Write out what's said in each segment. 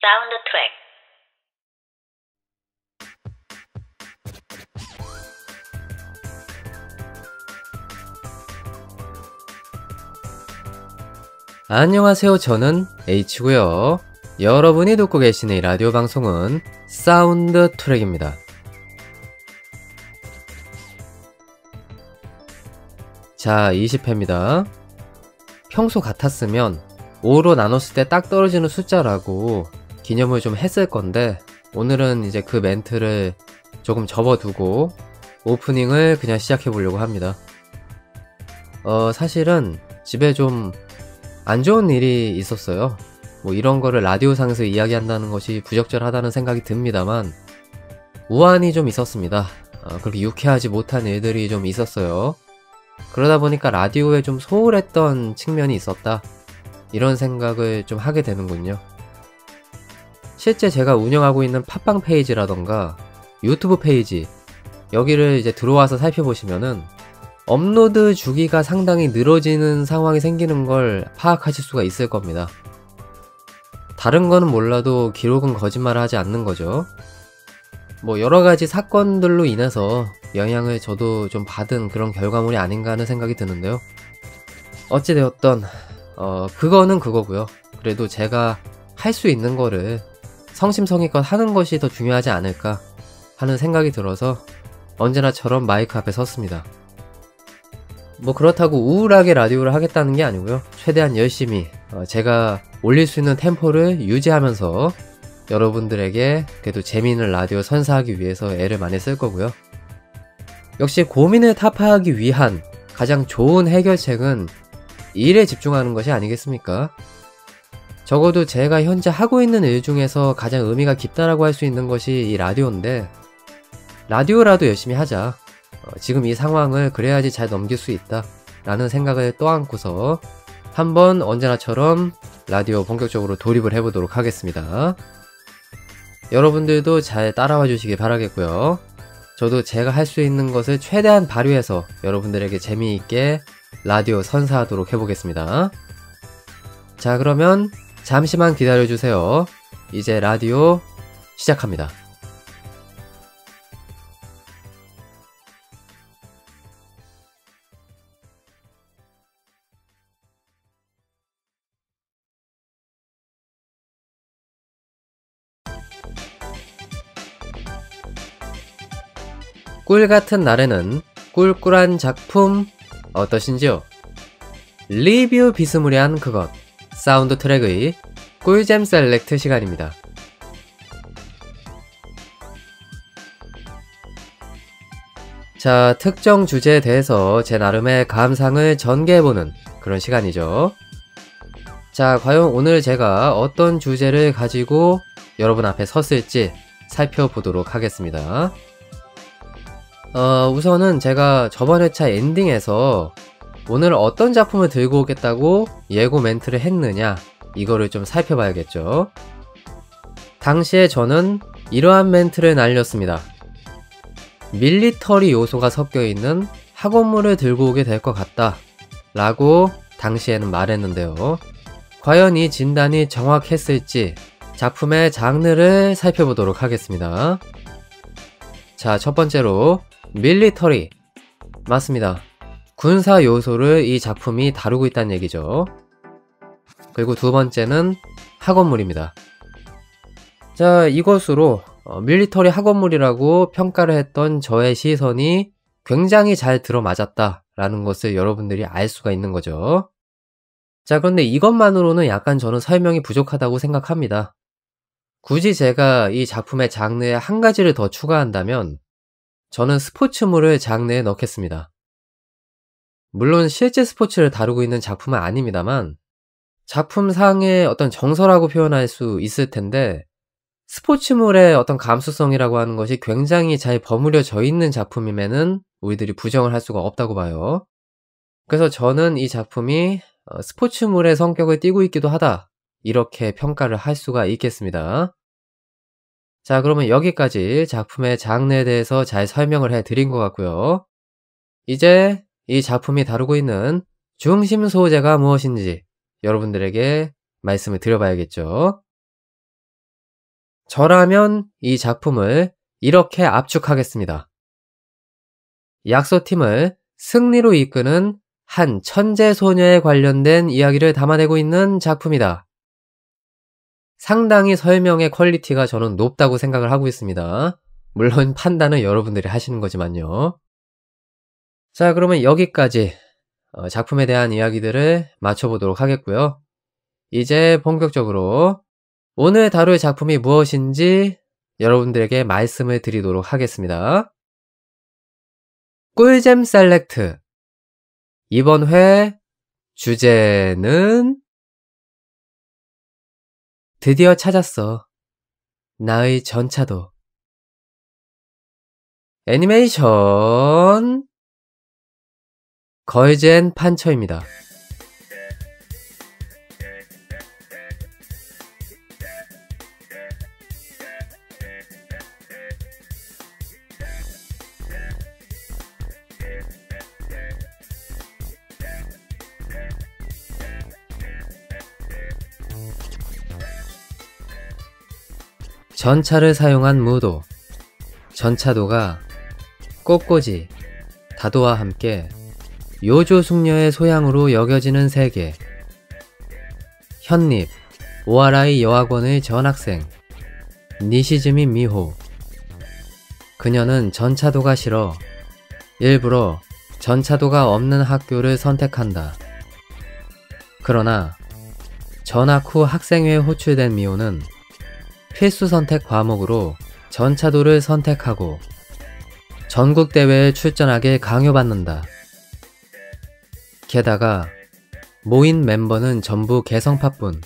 사운드 트랙. 안녕하세요. 저는 H고요. 여러분이 듣고 계시는 이 라디오 방송은 사운드 트랙입니다. 자, 20회입니다. 평소 같았으면 5로 나눴을 때 딱 떨어지는 숫자라고 기념을 좀 했을 건데, 오늘은 이제 그 멘트를 조금 접어두고 오프닝을 그냥 시작해 보려고 합니다. 사실은 집에 좀 안 좋은 일이 있었어요. 뭐 이런 거를 라디오상에서 이야기한다는 것이 부적절하다는 생각이 듭니다만, 우환이 좀 있었습니다. 그렇게 유쾌하지 못한 일들이 좀 있었어요. 그러다 보니까 라디오에 좀 소홀했던 측면이 있었다, 이런 생각을 좀 하게 되는군요. 실제 제가 운영하고 있는 팟빵 페이지라던가 유튜브 페이지, 여기를 이제 들어와서 살펴보시면은 업로드 주기가 상당히 늘어지는 상황이 생기는 걸 파악하실 수가 있을 겁니다. 다른 거는 몰라도 기록은 거짓말을 하지 않는 거죠. 뭐 여러가지 사건들로 인해서 영향을 저도 좀 받은 그런 결과물이 아닌가 하는 생각이 드는데요. 어찌되었던 그거는 그거고요. 그래도 제가 할 수 있는 거를 성심성의껏 하는 것이 더 중요하지 않을까 하는 생각이 들어서 언제나처럼 마이크 앞에 섰습니다. 뭐 그렇다고 우울하게 라디오를 하겠다는 게 아니고요. 최대한 열심히 제가 올릴 수 있는 템포를 유지하면서 여러분들에게 그래도 재미있는 라디오 선사하기 위해서 애를 많이 쓸 거고요. 역시 고민을 타파하기 위한 가장 좋은 해결책은 일에 집중하는 것이 아니겠습니까? 적어도 제가 현재 하고 있는 일 중에서 가장 의미가 깊다라고 할 수 있는 것이 이 라디오인데, 라디오라도 열심히 하자. 지금 이 상황을 그래야지 잘 넘길 수 있다 라는 생각을 떠안고서 한번 언제나처럼 라디오 본격적으로 돌입을 해보도록 하겠습니다. 여러분들도 잘 따라와 주시기 바라겠고요. 저도 제가 할 수 있는 것을 최대한 발휘해서 여러분들에게 재미있게 라디오 선사하도록 해보겠습니다. 자, 그러면 잠시만 기다려주세요. 이제 라디오 시작합니다. 꿀 같은 날에는 꿀꿀한 작품 어떠신지요? 리뷰 비스무리한 그것, 사운드 트랙의 꿀잼 셀렉트 시간입니다. 자, 특정 주제에 대해서 제 나름의 감상을 전개해보는 그런 시간이죠. 자, 과연 오늘 제가 어떤 주제를 가지고 여러분 앞에 섰을지 살펴보도록 하겠습니다. 우선은 제가 저번 회차 엔딩에서 오늘 어떤 작품을 들고 오겠다고 예고 멘트를 했느냐, 이거를 좀 살펴봐야겠죠. 당시에 저는 이러한 멘트를 날렸습니다. 밀리터리 요소가 섞여있는 학원물을 들고 오게 될 것 같다 라고 당시에는 말했는데요. 과연 이 진단이 정확했을지 작품의 장르를 살펴보도록 하겠습니다. 자, 첫 번째로 밀리터리, 맞습니다. 군사 요소를 이 작품이 다루고 있다는 얘기죠. 그리고 두 번째는 학원물입니다. 자, 이것으로 밀리터리 학원물이라고 평가를 했던 저의 시선이 굉장히 잘 들어맞았다 라는 것을 여러분들이 알 수가 있는 거죠. 자, 그런데 이것만으로는 약간 저는 설명이 부족하다고 생각합니다. 굳이 제가 이 작품의 장르에 한 가지를 더 추가한다면 저는 스포츠물을 장르에 넣겠습니다. 물론 실제 스포츠를 다루고 있는 작품은 아닙니다만 작품상의 어떤 정서라고 표현할 수 있을 텐데, 스포츠물의 어떤 감수성이라고 하는 것이 굉장히 잘 버무려져 있는 작품이면은 우리들이 부정을 할 수가 없다고 봐요. 그래서 저는 이 작품이 스포츠물의 성격을 띠고 있기도 하다, 이렇게 평가를 할 수가 있겠습니다. 자, 그러면 여기까지 작품의 장르에 대해서 잘 설명을 해드린 것 같고요. 이제 이 작품이 다루고 있는 중심 소재가 무엇인지 여러분들에게 말씀을 드려봐야겠죠. 저라면 이 작품을 이렇게 압축하겠습니다. 약소팀을 승리로 이끄는 한 천재 소녀에 관련된 이야기를 담아내고 있는 작품이다. 상당히 설명의 퀄리티가 저는 높다고 생각을 하고 있습니다. 물론 판단은 여러분들이 하시는 거지만요. 자, 그러면 여기까지 작품에 대한 이야기들을 마쳐보도록 하겠고요. 이제 본격적으로 오늘 다룰 작품이 무엇인지 여러분들에게 말씀을 드리도록 하겠습니다. 꿀잼 셀렉트. 이번 회 주제는 드디어 찾았어. 나의 전차도. 애니메이션 걸즈 앤 판처입니다. 전차를 사용한 무도. 전차도가 꽃꽂이, 다도와 함께 요조숙녀의 소양으로 여겨지는 세계. 현립, 오아라이 여학원의 전학생 니시즈미 미호. 그녀는 전차도가 싫어 일부러 전차도가 없는 학교를 선택한다. 그러나 전학 후 학생회에 호출된 미호는 필수 선택 과목으로 전차도를 선택하고 전국대회에 출전하게 강요받는다. 게다가 모인 멤버는 전부 개성파뿐.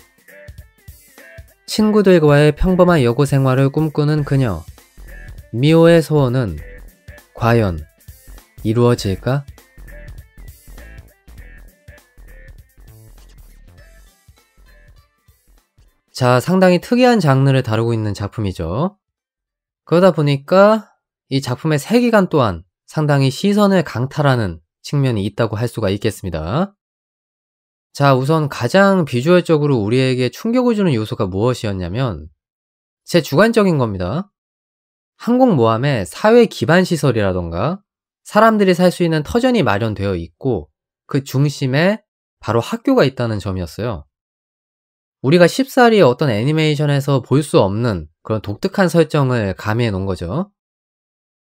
친구들과의 평범한 여고 생활을 꿈꾸는 그녀. 미호의 소원은 과연 이루어질까? 자, 상당히 특이한 장르를 다루고 있는 작품이죠. 그러다 보니까 이 작품의 세계관 또한 상당히 시선을 강탈하는 측면이 있다고 할 수가 있겠습니다. 자, 우선 가장 비주얼적으로 우리에게 충격을 주는 요소가 무엇이었냐면 제 주관적인 겁니다. 항공모함에 사회 기반 시설이라던가 사람들이 살 수 있는 터전이 마련되어 있고 그 중심에 바로 학교가 있다는 점이었어요. 우리가 쉽사리 어떤 애니메이션에서 볼 수 없는 그런 독특한 설정을 가미해 놓은 거죠.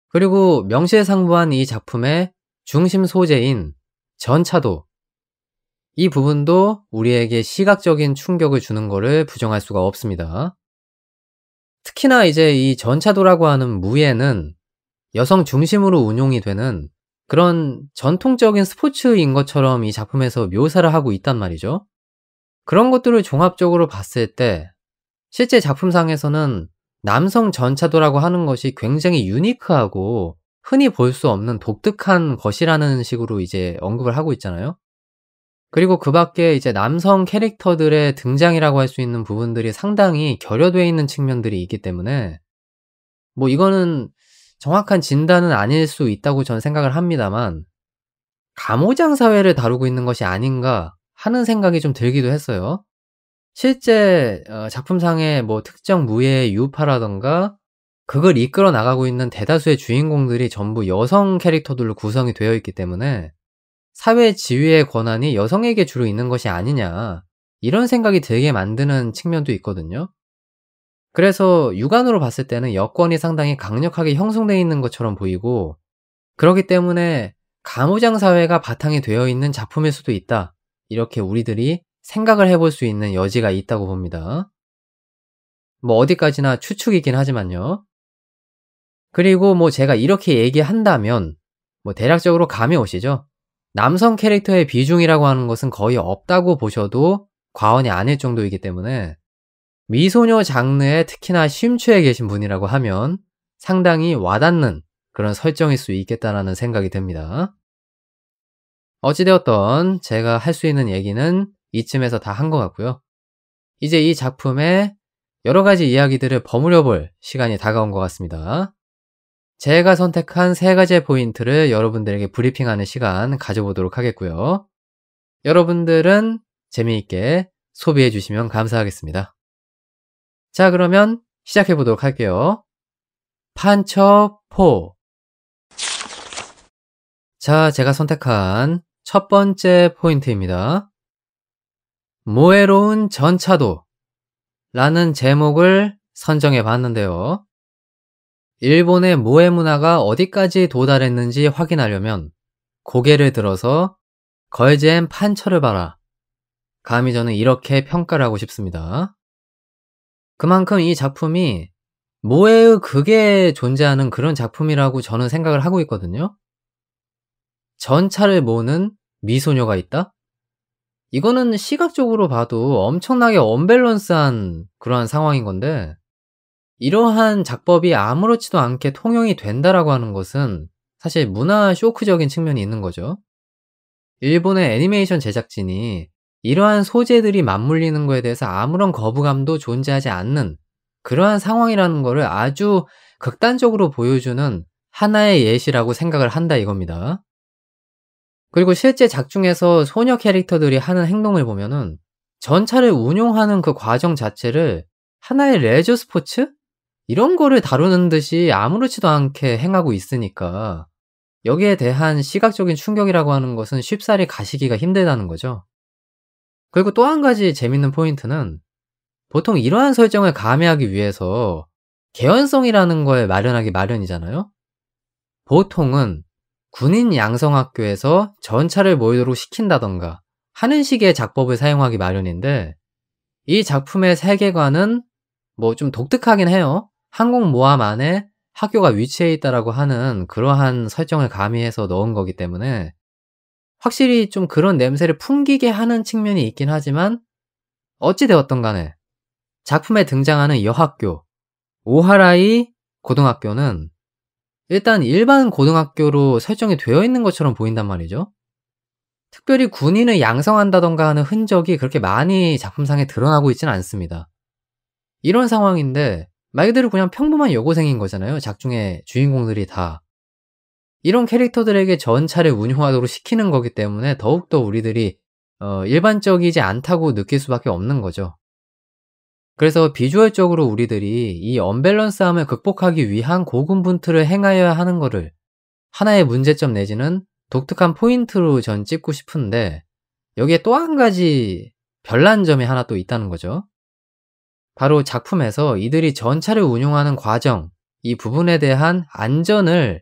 그리고 명실상부한 이 작품의 중심 소재인 전차도. 이 부분도 우리에게 시각적인 충격을 주는 거를 부정할 수가 없습니다. 특히나 이제 이 전차도라고 하는 무예는 여성 중심으로 운용이 되는 그런 전통적인 스포츠인 것처럼 이 작품에서 묘사를 하고 있단 말이죠. 그런 것들을 종합적으로 봤을 때 실제 작품상에서는 남성 전차도라고 하는 것이 굉장히 유니크하고 흔히 볼 수 없는 독특한 것이라는 식으로 이제 언급을 하고 있잖아요. 그리고 그 밖에 이제 남성 캐릭터들의 등장이라고 할 수 있는 부분들이 상당히 결여되어 있는 측면들이 있기 때문에 뭐 이거는 정확한 진단은 아닐 수 있다고 저는 생각을 합니다만 가모장 사회를 다루고 있는 것이 아닌가 하는 생각이 좀 들기도 했어요. 실제 작품상의 뭐 특정 무예의 유파라던가 그걸 이끌어 나가고 있는 대다수의 주인공들이 전부 여성 캐릭터들로 구성이 되어 있기 때문에 사회 지위의 권한이 여성에게 주로 있는 것이 아니냐 이런 생각이 들게 만드는 측면도 있거든요. 그래서 육안으로 봤을 때는 여권이 상당히 강력하게 형성되어 있는 것처럼 보이고 그렇기 때문에 가무장 사회가 바탕이 되어 있는 작품일 수도 있다. 이렇게 우리들이 생각을 해볼 수 있는 여지가 있다고 봅니다. 뭐 어디까지나 추측이긴 하지만요. 그리고 뭐 제가 이렇게 얘기한다면 뭐 대략적으로 감이 오시죠? 남성 캐릭터의 비중이라고 하는 것은 거의 없다고 보셔도 과언이 아닐 정도이기 때문에 미소녀 장르에 특히나 심취해 계신 분이라고 하면 상당히 와닿는 그런 설정일 수 있겠다라는 생각이 듭니다. 어찌되었던 제가 할 수 있는 얘기는 이쯤에서 다 한 것 같고요. 이제 이 작품의 여러 가지 이야기들을 버무려 볼 시간이 다가온 것 같습니다. 제가 선택한 3가지의 포인트를 여러분들에게 브리핑하는 시간 가져보도록 하겠고요. 여러분들은 재미있게 소비해 주시면 감사하겠습니다. 자, 그러면 시작해 보도록 할게요. 판처포. 자, 제가 선택한 첫 번째 포인트입니다. 모해로운 전차도 라는 제목을 선정해 봤는데요. 일본의 모해 문화가 어디까지 도달했는지 확인하려면 고개를 들어서 걸즈앤 판처를 봐라. 감히 저는 이렇게 평가를 하고 싶습니다. 그만큼 이 작품이 모해의 극에 존재하는 그런 작품이라고 저는 생각을 하고 있거든요. 전차를 모으는 미소녀가 있다? 이거는 시각적으로 봐도 엄청나게 언밸런스한 그러한 상황인 건데, 이러한 작법이 아무렇지도 않게 통용이 된다라고 하는 것은 사실 문화 쇼크적인 측면이 있는 거죠. 일본의 애니메이션 제작진이 이러한 소재들이 맞물리는 거에 대해서 아무런 거부감도 존재하지 않는 그러한 상황이라는 거를 아주 극단적으로 보여주는 하나의 예시라고 생각을 한다 이겁니다. 그리고 실제 작중에서 소녀 캐릭터들이 하는 행동을 보면은 전차를 운용하는 그 과정 자체를 하나의 레저 스포츠? 이런 거를 다루는 듯이 아무렇지도 않게 행하고 있으니까 여기에 대한 시각적인 충격이라고 하는 것은 쉽사리 가시기가 힘들다는 거죠. 그리고 또 한 가지 재밌는 포인트는 보통 이러한 설정을 가미하기 위해서 개연성이라는 걸 마련하기 마련이잖아요. 보통은 군인 양성학교에서 전차를 모이도록 시킨다던가 하는 식의 작법을 사용하기 마련인데, 이 작품의 세계관은 뭐 좀 독특하긴 해요. 항공모함 안에 학교가 위치해 있다라고 하는 그러한 설정을 가미해서 넣은 거기 때문에 확실히 좀 그런 냄새를 풍기게 하는 측면이 있긴 하지만, 어찌 되었던 간에 작품에 등장하는 여학교 오하라이 고등학교는 일단 일반 고등학교로 설정이 되어 있는 것처럼 보인단 말이죠. 특별히 군인을 양성한다던가 하는 흔적이 그렇게 많이 작품상에 드러나고 있지는 않습니다. 이런 상황인데 말 그대로 그냥 평범한 여고생인 거잖아요. 작중의 주인공들이 다. 이런 캐릭터들에게 전차를 운용하도록 시키는 거기 때문에 더욱더 우리들이 일반적이지 않다고 느낄 수밖에 없는 거죠. 그래서 비주얼적으로 우리들이 이 언밸런스함을 극복하기 위한 고군분투를 행하여야 하는 거를 하나의 문제점 내지는 독특한 포인트로 전 찝고 싶은데, 여기에 또 한 가지 별난 점이 하나 또 있다는 거죠. 바로 작품에서 이들이 전차를 운용하는 과정, 이 부분에 대한 안전을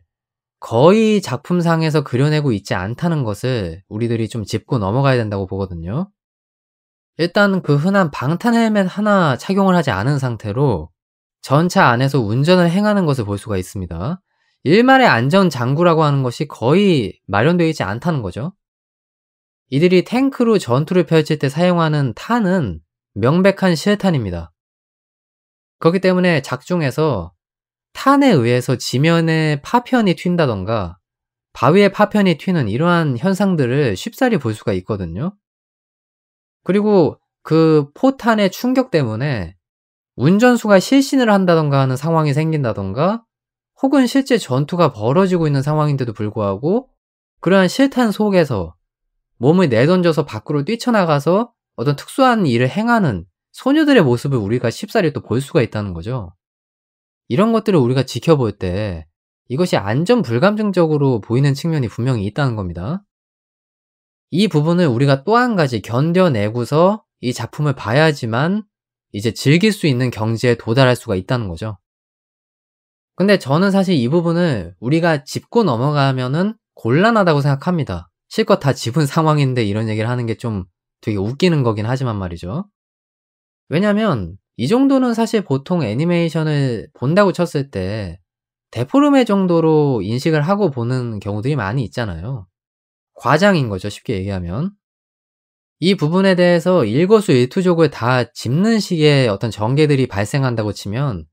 거의 작품상에서 그려내고 있지 않다는 것을 우리들이 좀 짚고 넘어가야 된다고 보거든요. 일단 그 흔한 방탄 헬멧 하나 착용을 하지 않은 상태로 전차 안에서 운전을 행하는 것을 볼 수가 있습니다. 일말의 안전 장구라고 하는 것이 거의 마련되어 있지 않다는 거죠. 이들이 탱크로 전투를 펼칠 때 사용하는 탄은 명백한 실탄입니다. 그렇기 때문에 작중에서 탄에 의해서 지면에 파편이 튄다던가 바위에 파편이 튀는 이러한 현상들을 쉽사리 볼 수가 있거든요. 그리고 그 포탄의 충격 때문에 운전수가 실신을 한다던가 하는 상황이 생긴다던가, 혹은 실제 전투가 벌어지고 있는 상황인데도 불구하고 그러한 실탄 속에서 몸을 내던져서 밖으로 뛰쳐나가서 어떤 특수한 일을 행하는 소녀들의 모습을 우리가 쉽사리 또 볼 수가 있다는 거죠. 이런 것들을 우리가 지켜볼 때 이것이 안전 불감증적으로 보이는 측면이 분명히 있다는 겁니다. 이 부분을 우리가 또 한 가지 견뎌내고서 이 작품을 봐야지만 이제 즐길 수 있는 경지에 도달할 수가 있다는 거죠. 근데 저는 사실 이 부분을 우리가 짚고 넘어가면은 곤란하다고 생각합니다. 실컷 다 짚은 상황인데 이런 얘기를 하는 게 좀 되게 웃기는 거긴 하지만 말이죠. 왜냐면 이 정도는 사실 보통 애니메이션을 본다고 쳤을 때 데포르메 정도로 인식을 하고 보는 경우들이 많이 있잖아요. 과장인 거죠, 쉽게 얘기하면. 이 부분에 대해서 일거수일투족을 다 짚는 식의 어떤 전개들이 발생한다고 치면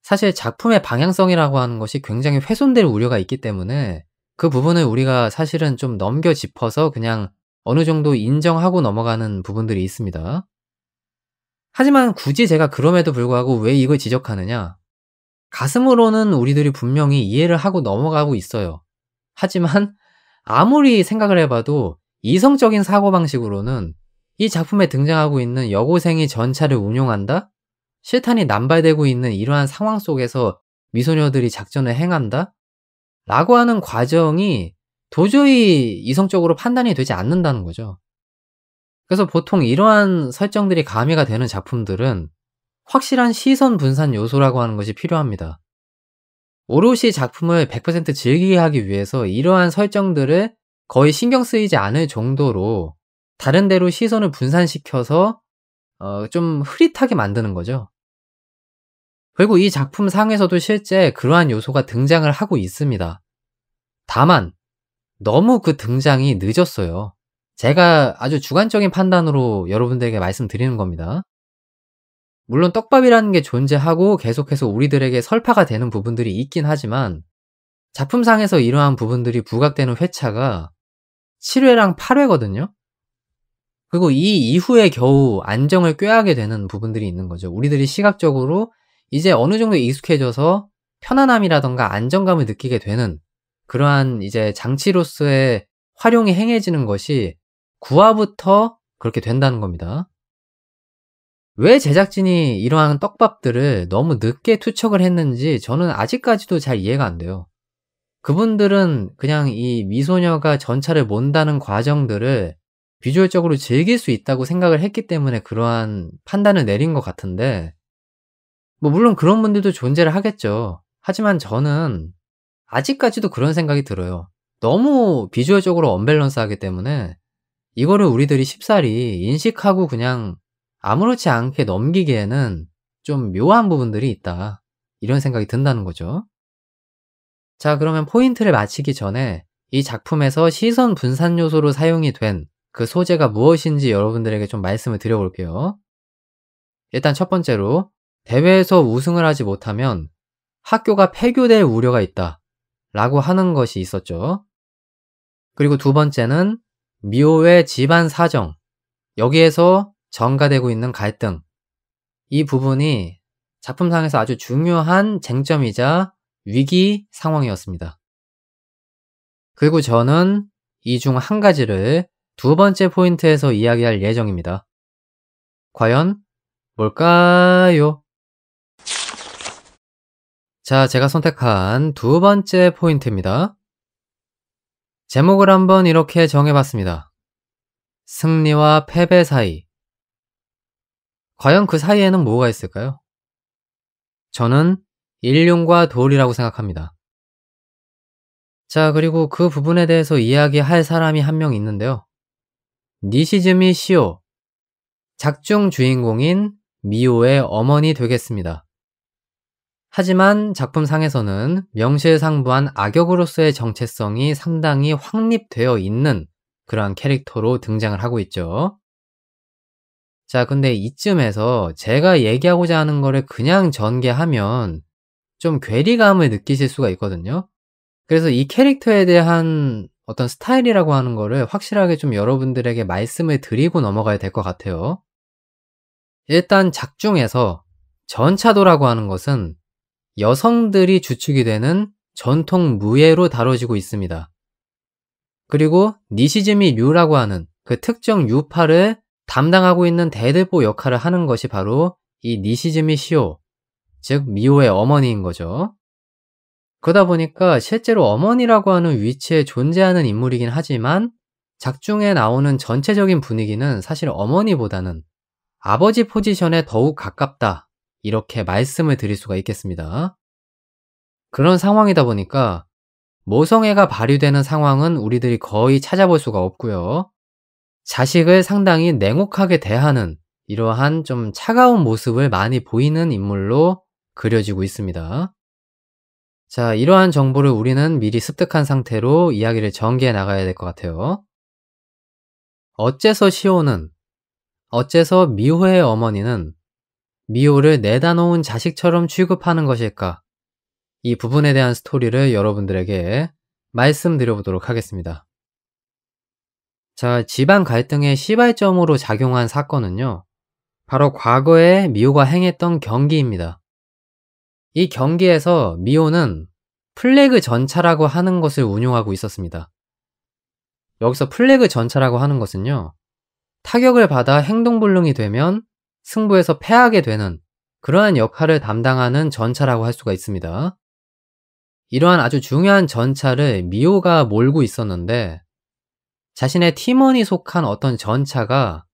사실 작품의 방향성이라고 하는 것이 굉장히 훼손될 우려가 있기 때문에 그 부분을 우리가 사실은 좀 넘겨 짚어서 그냥 어느 정도 인정하고 넘어가는 부분들이 있습니다. 하지만 굳이 제가 그럼에도 불구하고 왜 이걸 지적하느냐? 가슴으로는 우리들이 분명히 이해를 하고 넘어가고 있어요. 하지만 아무리 생각을 해봐도 이성적인 사고방식으로는 이 작품에 등장하고 있는 여고생이 전차를 운용한다? 실탄이 남발되고 있는 이러한 상황 속에서 미소녀들이 작전을 행한다? 라고 하는 과정이 도저히 이성적으로 판단이 되지 않는다는 거죠. 그래서 보통 이러한 설정들이 가미가 되는 작품들은 확실한 시선 분산 요소라고 하는 것이 필요합니다. 오롯이 작품을 100% 즐기게 하기 위해서 이러한 설정들을 거의 신경 쓰이지 않을 정도로 다른 데로 시선을 분산시켜서 좀 흐릿하게 만드는 거죠. 그리고 이 작품 상에서도 실제 그러한 요소가 등장을 하고 있습니다. 다만 너무 그 등장이 늦었어요. 제가 아주 주관적인 판단으로 여러분들에게 말씀드리는 겁니다. 물론 떡밥이라는 게 존재하고 계속해서 우리들에게 설파가 되는 부분들이 있긴 하지만 작품상에서 이러한 부분들이 부각되는 회차가 7회랑 8회거든요. 그리고 이 이후에 겨우 안정을 꾀하게 되는 부분들이 있는 거죠. 우리들이 시각적으로 이제 어느 정도 익숙해져서 편안함이라던가 안정감을 느끼게 되는 그러한 이제 장치로서의 활용이 행해지는 것이 9화부터 그렇게 된다는 겁니다. 왜 제작진이 이러한 떡밥들을 너무 늦게 투척을 했는지 저는 아직까지도 잘 이해가 안 돼요. 그분들은 그냥 이 미소녀가 전차를 몬다는 과정들을 비주얼적으로 즐길 수 있다고 생각을 했기 때문에 그러한 판단을 내린 것 같은데, 뭐 물론 그런 분들도 존재를 하겠죠. 하지만 저는 아직까지도 그런 생각이 들어요. 너무 비주얼적으로 언밸런스하기 때문에 이거를 우리들이 쉽사리 인식하고 그냥 아무렇지 않게 넘기기에는 좀 묘한 부분들이 있다. 이런 생각이 든다는 거죠. 자, 그러면 포인트를 마치기 전에 이 작품에서 시선 분산 요소로 사용이 된 그 소재가 무엇인지 여러분들에게 좀 말씀을 드려볼게요. 일단 첫 번째로 대회에서 우승을 하지 못하면 학교가 폐교될 우려가 있다 라고 하는 것이 있었죠. 그리고 두 번째는 미호의 집안 사정, 여기에서 전가되고 있는 갈등, 이 부분이 작품상에서 아주 중요한 쟁점이자 위기 상황이었습니다. 그리고 저는 이 중 한 가지를 두 번째 포인트에서 이야기할 예정입니다. 과연 뭘까요? 자, 제가 선택한 두 번째 포인트입니다. 제목을 한번 이렇게 정해봤습니다. 승리와 패배 사이. 과연 그 사이에는 뭐가 있을까요? 저는 일륜과 돌이라고 생각합니다. 자, 그리고 그 부분에 대해서 이야기할 사람이 한 명 있는데요. 니시즈미 시오, 작중 주인공인 미호의 어머니 되겠습니다. 하지만 작품상에서는 명실상부한 악역으로서의 정체성이 상당히 확립되어 있는 그러한 캐릭터로 등장을 하고 있죠. 자, 근데 이쯤에서 제가 얘기하고자 하는 거를 그냥 전개하면 좀 괴리감을 느끼실 수가 있거든요. 그래서 이 캐릭터에 대한 어떤 스타일이라고 하는 거를 확실하게 좀 여러분들에게 말씀을 드리고 넘어가야 될 것 같아요. 일단 작중에서 전차도라고 하는 것은 여성들이 주축이 되는 전통 무예로 다뤄지고 있습니다. 그리고 니시즈미 류라고 하는 그 특정 유파를 담당하고 있는 대들보 역할을 하는 것이 바로 이 니시즈미 시오, 즉 미호의 어머니인 거죠. 그러다 보니까 실제로 어머니라고 하는 위치에 존재하는 인물이긴 하지만 작중에 나오는 전체적인 분위기는 사실 어머니보다는 아버지 포지션에 더욱 가깝다, 이렇게 말씀을 드릴 수가 있겠습니다. 그런 상황이다 보니까 모성애가 발휘되는 상황은 우리들이 거의 찾아볼 수가 없고요. 자식을 상당히 냉혹하게 대하는 이러한 좀 차가운 모습을 많이 보이는 인물로 그려지고 있습니다. 자, 이러한 정보를 우리는 미리 습득한 상태로 이야기를 전개해 나가야 될 것 같아요. 어째서 미호의 어머니는 미호를 내다 놓은 자식처럼 취급하는 것일까? 이 부분에 대한 스토리를 여러분들에게 말씀드려보도록 하겠습니다. 자, 집안 갈등의 시발점으로 작용한 사건은요, 바로 과거에 미호가 행했던 경기입니다. 이 경기에서 미호는 플래그 전차라고 하는 것을 운용하고 있었습니다. 여기서 플래그 전차라고 하는 것은요, 타격을 받아 행동불능이 되면 승부에서 패하게 되는 그러한 역할을 담당하는 전차라고 할 수가 있습니다. 이러한 아주 중요한 전차를 미호가 몰고 있었는데 자신의 팀원이 속한 어떤 전차가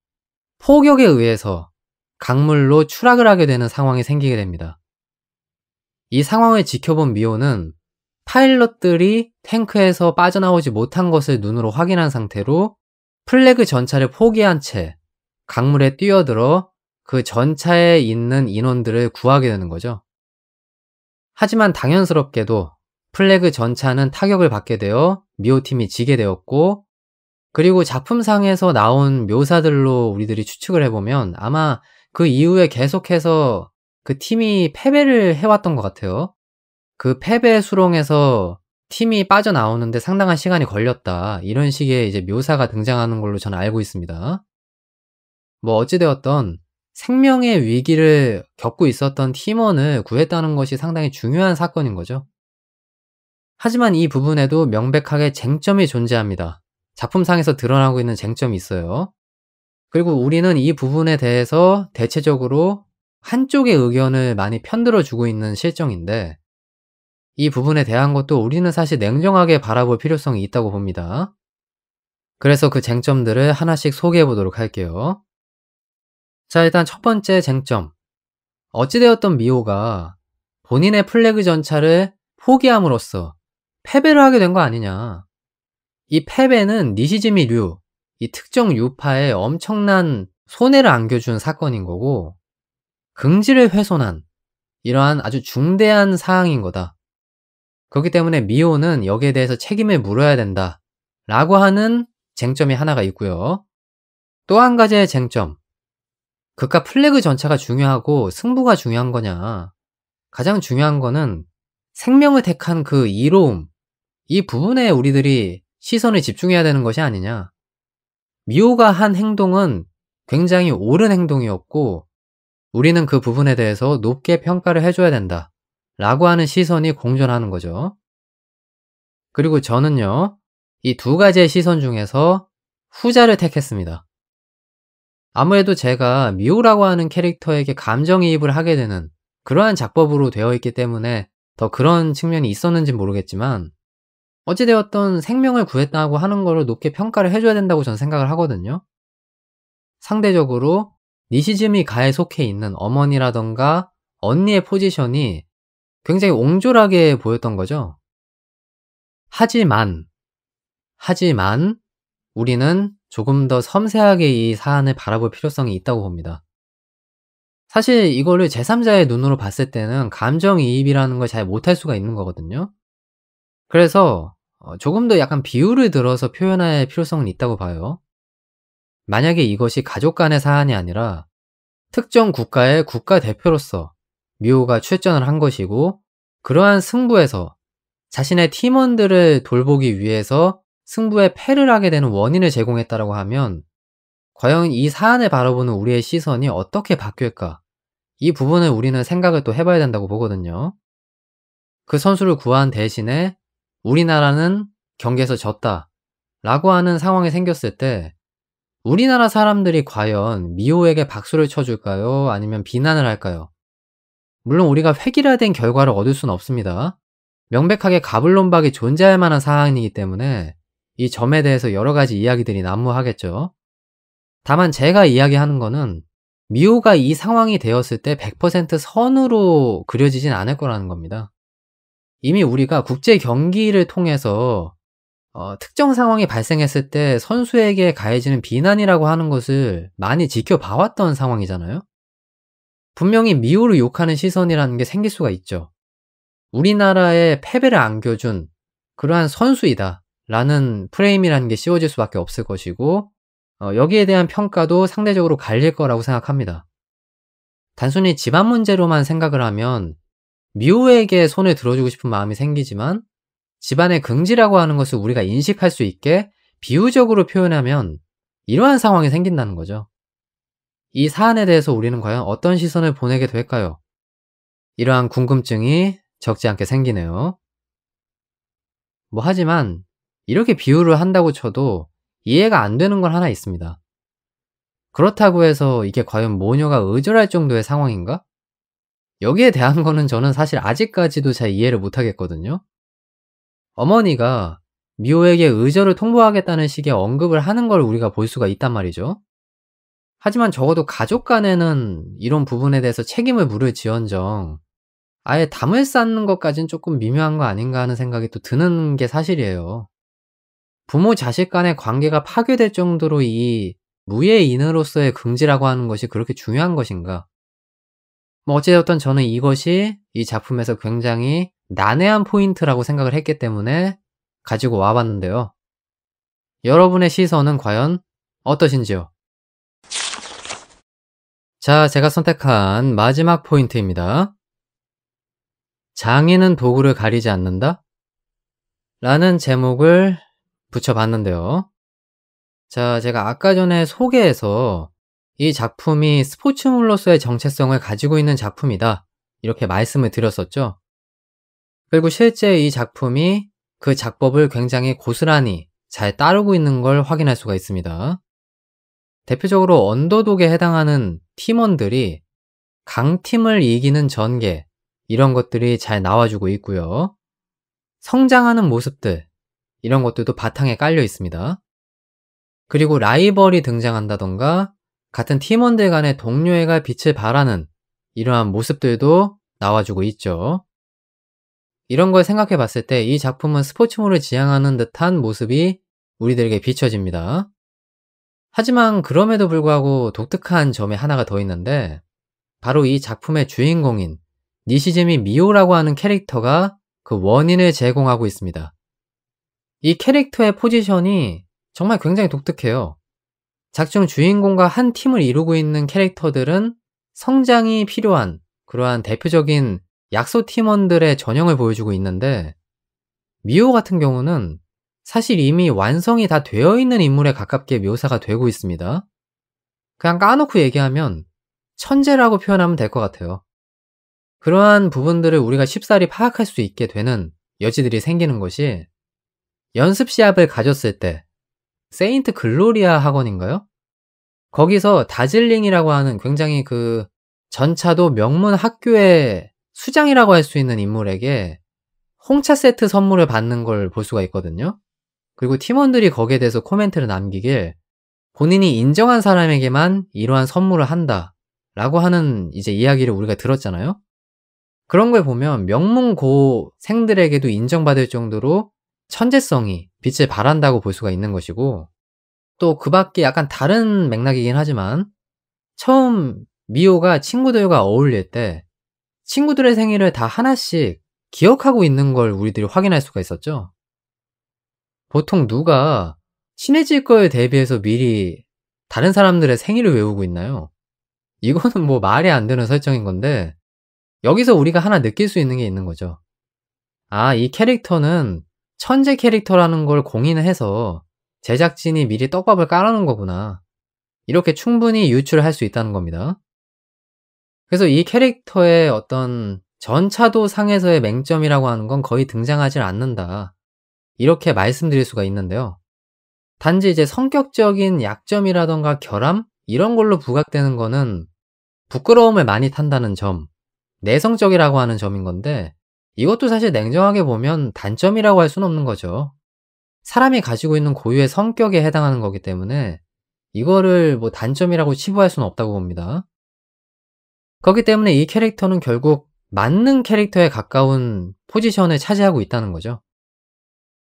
폭격에 의해서 강물로 추락을 하게 되는 상황이 생기게 됩니다. 이 상황을 지켜본 미호는 파일럿들이 탱크에서 빠져나오지 못한 것을 눈으로 확인한 상태로 플래그 전차를 포기한 채 강물에 뛰어들어 그 전차에 있는 인원들을 구하게 되는 거죠. 하지만 당연스럽게도 플래그 전차는 타격을 받게 되어 미호 팀이 지게 되었고, 그리고 작품상에서 나온 묘사들로 우리들이 추측을 해보면 아마 그 이후에 계속해서 그 팀이 패배를 해왔던 것 같아요. 그 패배 수렁에서 팀이 빠져나오는데 상당한 시간이 걸렸다, 이런 식의 이제 묘사가 등장하는 걸로 저는 알고 있습니다. 뭐 어찌되었던 생명의 위기를 겪고 있었던 팀원을 구했다는 것이 상당히 중요한 사건인 거죠. 하지만 이 부분에도 명백하게 쟁점이 존재합니다. 작품상에서 드러나고 있는 쟁점이 있어요. 그리고 우리는 이 부분에 대해서 대체적으로 한쪽의 의견을 많이 편들어주고 있는 실정인데, 이 부분에 대한 것도 우리는 사실 냉정하게 바라볼 필요성이 있다고 봅니다. 그래서 그 쟁점들을 하나씩 소개해 보도록 할게요. 자, 일단 첫 번째 쟁점. 어찌되었던 미호가 본인의 플래그 전차를 포기함으로써 패배를 하게 된 거 아니냐. 이 패배는 니시즈미 류, 이 특정 유파에 엄청난 손해를 안겨준 사건인 거고, 긍지를 훼손한 이러한 아주 중대한 사항인 거다. 그렇기 때문에 미호는 여기에 대해서 책임을 물어야 된다 라고 하는 쟁점이 하나가 있고요. 또 한 가지의 쟁점. 그깟 플래그 전차가 중요하고 승부가 중요한 거냐. 가장 중요한 거는 생명을 택한 그 이로움, 이 부분에 우리들이 시선을 집중해야 되는 것이 아니냐. 미호가 한 행동은 굉장히 옳은 행동이었고 우리는 그 부분에 대해서 높게 평가를 해줘야 된다 라고 하는 시선이 공존하는 거죠. 그리고 저는요, 이 두 가지의 시선 중에서 후자를 택했습니다. 아무래도 제가 미호라고 하는 캐릭터에게 감정이입을 하게 되는 그러한 작법으로 되어 있기 때문에 더 그런 측면이 있었는지 모르겠지만, 어찌되었던 생명을 구했다고 하는 거를 높게 평가를 해줘야 된다고 저는 생각을 하거든요. 상대적으로 니시즈미 가에 속해 있는 어머니라던가 언니의 포지션이 굉장히 옹졸하게 보였던 거죠. 하지만 우리는 조금 더 섬세하게 이 사안을 바라볼 필요성이 있다고 봅니다. 사실 이거를 제3자의 눈으로 봤을 때는 감정이입이라는 걸 잘 못할 수가 있는 거거든요. 그래서 조금 더 약간 비유를 들어서 표현할 필요성은 있다고 봐요. 만약에 이것이 가족 간의 사안이 아니라 특정 국가의 국가대표로서 미호가 출전을 한 것이고, 그러한 승부에서 자신의 팀원들을 돌보기 위해서 승부에 패를 하게 되는 원인을 제공했다라고 하면 과연 이 사안을 바라보는 우리의 시선이 어떻게 바뀔까? 이 부분을 우리는 생각을 또 해봐야 된다고 보거든요. 그 선수를 구한 대신에 우리나라는 경기에서 졌다 라고 하는 상황이 생겼을 때 우리나라 사람들이 과연 미호에게 박수를 쳐줄까요? 아니면 비난을 할까요? 물론 우리가 획일화된 결과를 얻을 수는 없습니다. 명백하게 가불론박이 존재할 만한 사안이기 때문에 이 점에 대해서 여러 가지 이야기들이 난무하겠죠. 다만 제가 이야기하는 거는 미호가 이 상황이 되었을 때 100% 선으로 그려지진 않을 거라는 겁니다. 이미 우리가 국제 경기를 통해서 특정 상황이 발생했을 때 선수에게 가해지는 비난이라고 하는 것을 많이 지켜봐왔던 상황이잖아요. 분명히 미호를 욕하는 시선이라는 게 생길 수가 있죠. 우리나라에 패배를 안겨준 그러한 선수이다 라는 프레임이라는 게 씌워질 수밖에 없을 것이고, 여기에 대한 평가도 상대적으로 갈릴 거라고 생각합니다. 단순히 집안 문제로만 생각을 하면 미호에게 손을 들어주고 싶은 마음이 생기지만, 집안의 긍지라고 하는 것을 우리가 인식할 수 있게 비유적으로 표현하면 이러한 상황이 생긴다는 거죠. 이 사안에 대해서 우리는 과연 어떤 시선을 보내게 될까요? 이러한 궁금증이 적지 않게 생기네요. 하지만 이렇게 비유를 한다고 쳐도 이해가 안 되는 건 하나 있습니다. 그렇다고 해서 이게 과연 모녀가 의절할 정도의 상황인가? 여기에 대한 거는 저는 사실 아직까지도 잘 이해를 못 하겠거든요. 어머니가 미호에게 의저를 통보하겠다는 식의 언급을 하는 걸 우리가 볼 수가 있단 말이죠. 하지만 적어도 가족 간에는 이런 부분에 대해서 책임을 물을지언정 아예 담을 쌓는 것까진 조금 미묘한 거 아닌가 하는 생각이 또 드는 게 사실이에요. 부모 자식 간의 관계가 파괴될 정도로 이 무예 인으로서의 긍지라고 하는 것이 그렇게 중요한 것인가? 뭐 어찌되었든 저는 이것이 이 작품에서 굉장히 난해한 포인트라고 생각을 했기 때문에 가지고 와 봤는데요. 여러분의 시선은 과연 어떠신지요? 자, 제가 선택한 마지막 포인트입니다. 장인은 도구를 가리지 않는다? 라는 제목을 붙여봤는데요. 자, 제가 아까 전에 소개에서 이 작품이 스포츠물로서의 정체성을 가지고 있는 작품이다, 이렇게 말씀을 드렸었죠. 그리고 실제 이 작품이 그 작법을 굉장히 고스란히 잘 따르고 있는 걸 확인할 수가 있습니다. 대표적으로 언더독에 해당하는 팀원들이 강팀을 이기는 전개, 이런 것들이 잘 나와주고 있고요. 성장하는 모습들, 이런 것들도 바탕에 깔려 있습니다. 그리고 라이벌이 등장한다던가 같은 팀원들 간의 동료애가 빛을 발하는 이러한 모습들도 나와주고 있죠. 이런 걸 생각해 봤을 때 이 작품은 스포츠물을 지향하는 듯한 모습이 우리들에게 비춰집니다. 하지만 그럼에도 불구하고 독특한 점이 하나가 더 있는데, 바로 이 작품의 주인공인 니시즈미 미호라고 하는 캐릭터가 그 원인을 제공하고 있습니다. 이 캐릭터의 포지션이 정말 굉장히 독특해요. 작중 주인공과 한 팀을 이루고 있는 캐릭터들은 성장이 필요한 그러한 대표적인 약소 팀원들의 전형을 보여주고 있는데, 미호 같은 경우는 사실 이미 완성이 다 되어 있는 인물에 가깝게 묘사가 되고 있습니다. 그냥 까놓고 얘기하면 천재라고 표현하면 될 것 같아요. 그러한 부분들을 우리가 쉽사리 파악할 수 있게 되는 여지들이 생기는 것이, 연습 시합을 가졌을 때 세인트 글로리아 학원인가요? 거기서 다즐링이라고 하는 굉장히 그 전차도 명문 학교의 수장이라고 할 수 있는 인물에게 홍차 세트 선물을 받는 걸 볼 수가 있거든요. 그리고 팀원들이 거기에 대해서 코멘트를 남기길, 본인이 인정한 사람에게만 이러한 선물을 한다 라고 하는 이제 이야기를 우리가 들었잖아요. 그런 걸 보면 명문고생들에게도 인정받을 정도로 천재성이 빛을 발한다고 볼 수가 있는 것이고, 또 그 밖에 약간 다른 맥락이긴 하지만 처음 미호가 친구들과 어울릴 때 친구들의 생일을 다 하나씩 기억하고 있는 걸 우리들이 확인할 수가 있었죠. 보통 누가 친해질 거에 대비해서 미리 다른 사람들의 생일을 외우고 있나요? 이거는 뭐 말이 안 되는 설정인 건데, 여기서 우리가 하나 느낄 수 있는 게 있는 거죠. 아, 이 캐릭터는 천재 캐릭터라는 걸 공인해서 제작진이 미리 떡밥을 깔아놓은 거구나, 이렇게 충분히 유추를 할 수 있다는 겁니다. 그래서 이 캐릭터의 어떤 전차도 상에서의 맹점이라고 하는 건 거의 등장하지 않는다, 이렇게 말씀드릴 수가 있는데요. 단지 이제 성격적인 약점이라던가 결함, 이런 걸로 부각되는 거는 부끄러움을 많이 탄다는 점, 내성적이라고 하는 점인 건데, 이것도 사실 냉정하게 보면 단점이라고 할 수는 없는 거죠. 사람이 가지고 있는 고유의 성격에 해당하는 거기 때문에 이거를 뭐 단점이라고 치부할 수는 없다고 봅니다. 그렇기 때문에 이 캐릭터는 결국 맞는 캐릭터에 가까운 포지션을 차지하고 있다는 거죠.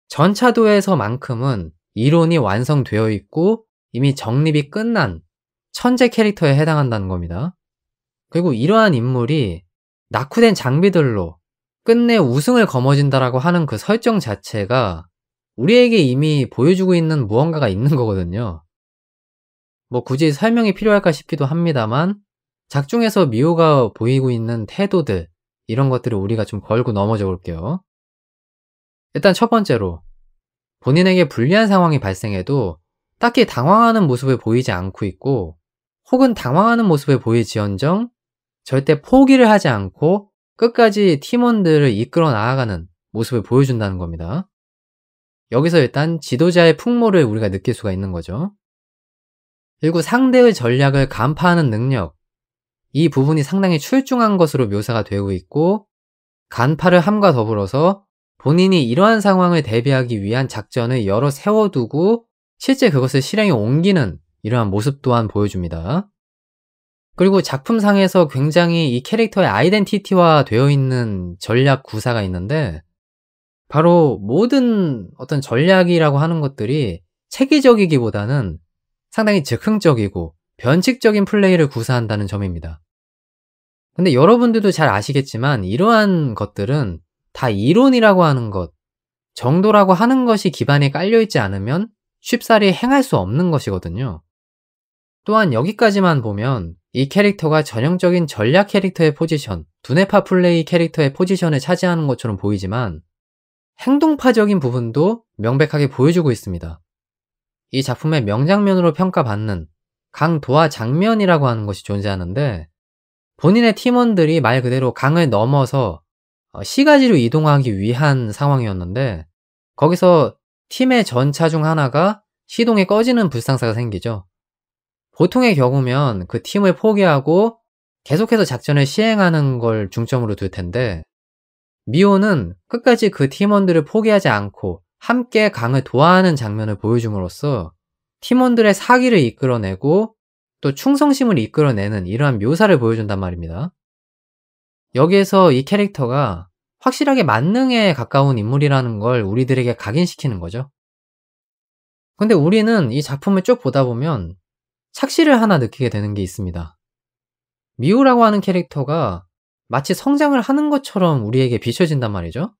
전차도에서만큼은 이론이 완성되어 있고 이미 정립이 끝난 천재 캐릭터에 해당한다는 겁니다. 그리고 이러한 인물이 낙후된 장비들로 끝내 우승을 거머쥔다라고 하는 그 설정 자체가 우리에게 이미 보여주고 있는 무언가가 있는 거거든요. 뭐 굳이 설명이 필요할까 싶기도 합니다만, 작중에서 미호가 보이고 있는 태도들, 이런 것들을 우리가 좀 걸고 넘어져 볼게요. 일단 첫 번째로, 본인에게 불리한 상황이 발생해도 딱히 당황하는 모습을 보이지 않고 있고, 혹은 당황하는 모습을 보일지언정 절대 포기를 하지 않고 끝까지 팀원들을 이끌어 나아가는 모습을 보여준다는 겁니다. 여기서 일단 지도자의 풍모를 우리가 느낄 수가 있는 거죠. 그리고 상대의 전략을 간파하는 능력, 이 부분이 상당히 출중한 것으로 묘사가 되고 있고, 간파를 함과 더불어서 본인이 이러한 상황을 대비하기 위한 작전을 여러 세워두고 실제 그것을 실행에 옮기는 이러한 모습 또한 보여줍니다. 그리고 작품상에서 굉장히 이 캐릭터의 아이덴티티화 되어 있는 전략 구사가 있는데, 바로 모든 어떤 전략이라고 하는 것들이 체계적이기보다는 상당히 즉흥적이고 변칙적인 플레이를 구사한다는 점입니다. 근데 여러분들도 잘 아시겠지만 이러한 것들은 다 이론이라고 하는 것, 정도라고 하는 것이 기반에 깔려있지 않으면 쉽사리 행할 수 없는 것이거든요. 또한 여기까지만 보면 이 캐릭터가 전형적인 전략 캐릭터의 포지션, 두뇌파 플레이 캐릭터의 포지션을 차지하는 것처럼 보이지만 행동파적인 부분도 명백하게 보여주고 있습니다. 이 작품의 명장면으로 평가받는 강도하 장면이라고 하는 것이 존재하는데, 본인의 팀원들이 말 그대로 강을 넘어서 시가지로 이동하기 위한 상황이었는데, 거기서 팀의 전차 중 하나가 시동이 꺼지는 불상사가 생기죠. 보통의 경우면 그 팀을 포기하고 계속해서 작전을 시행하는 걸 중점으로 둘 텐데, 미호는 끝까지 그 팀원들을 포기하지 않고 함께 강을 도하하는 장면을 보여줌으로써 팀원들의 사기를 이끌어내고 또 충성심을 이끌어내는 이러한 묘사를 보여준단 말입니다. 여기에서 이 캐릭터가 확실하게 만능에 가까운 인물이라는 걸 우리들에게 각인시키는 거죠. 근데 우리는 이 작품을 쭉 보다 보면 착시를 하나 느끼게 되는 게 있습니다. 미호라고 하는 캐릭터가 마치 성장을 하는 것처럼 우리에게 비춰진단 말이죠.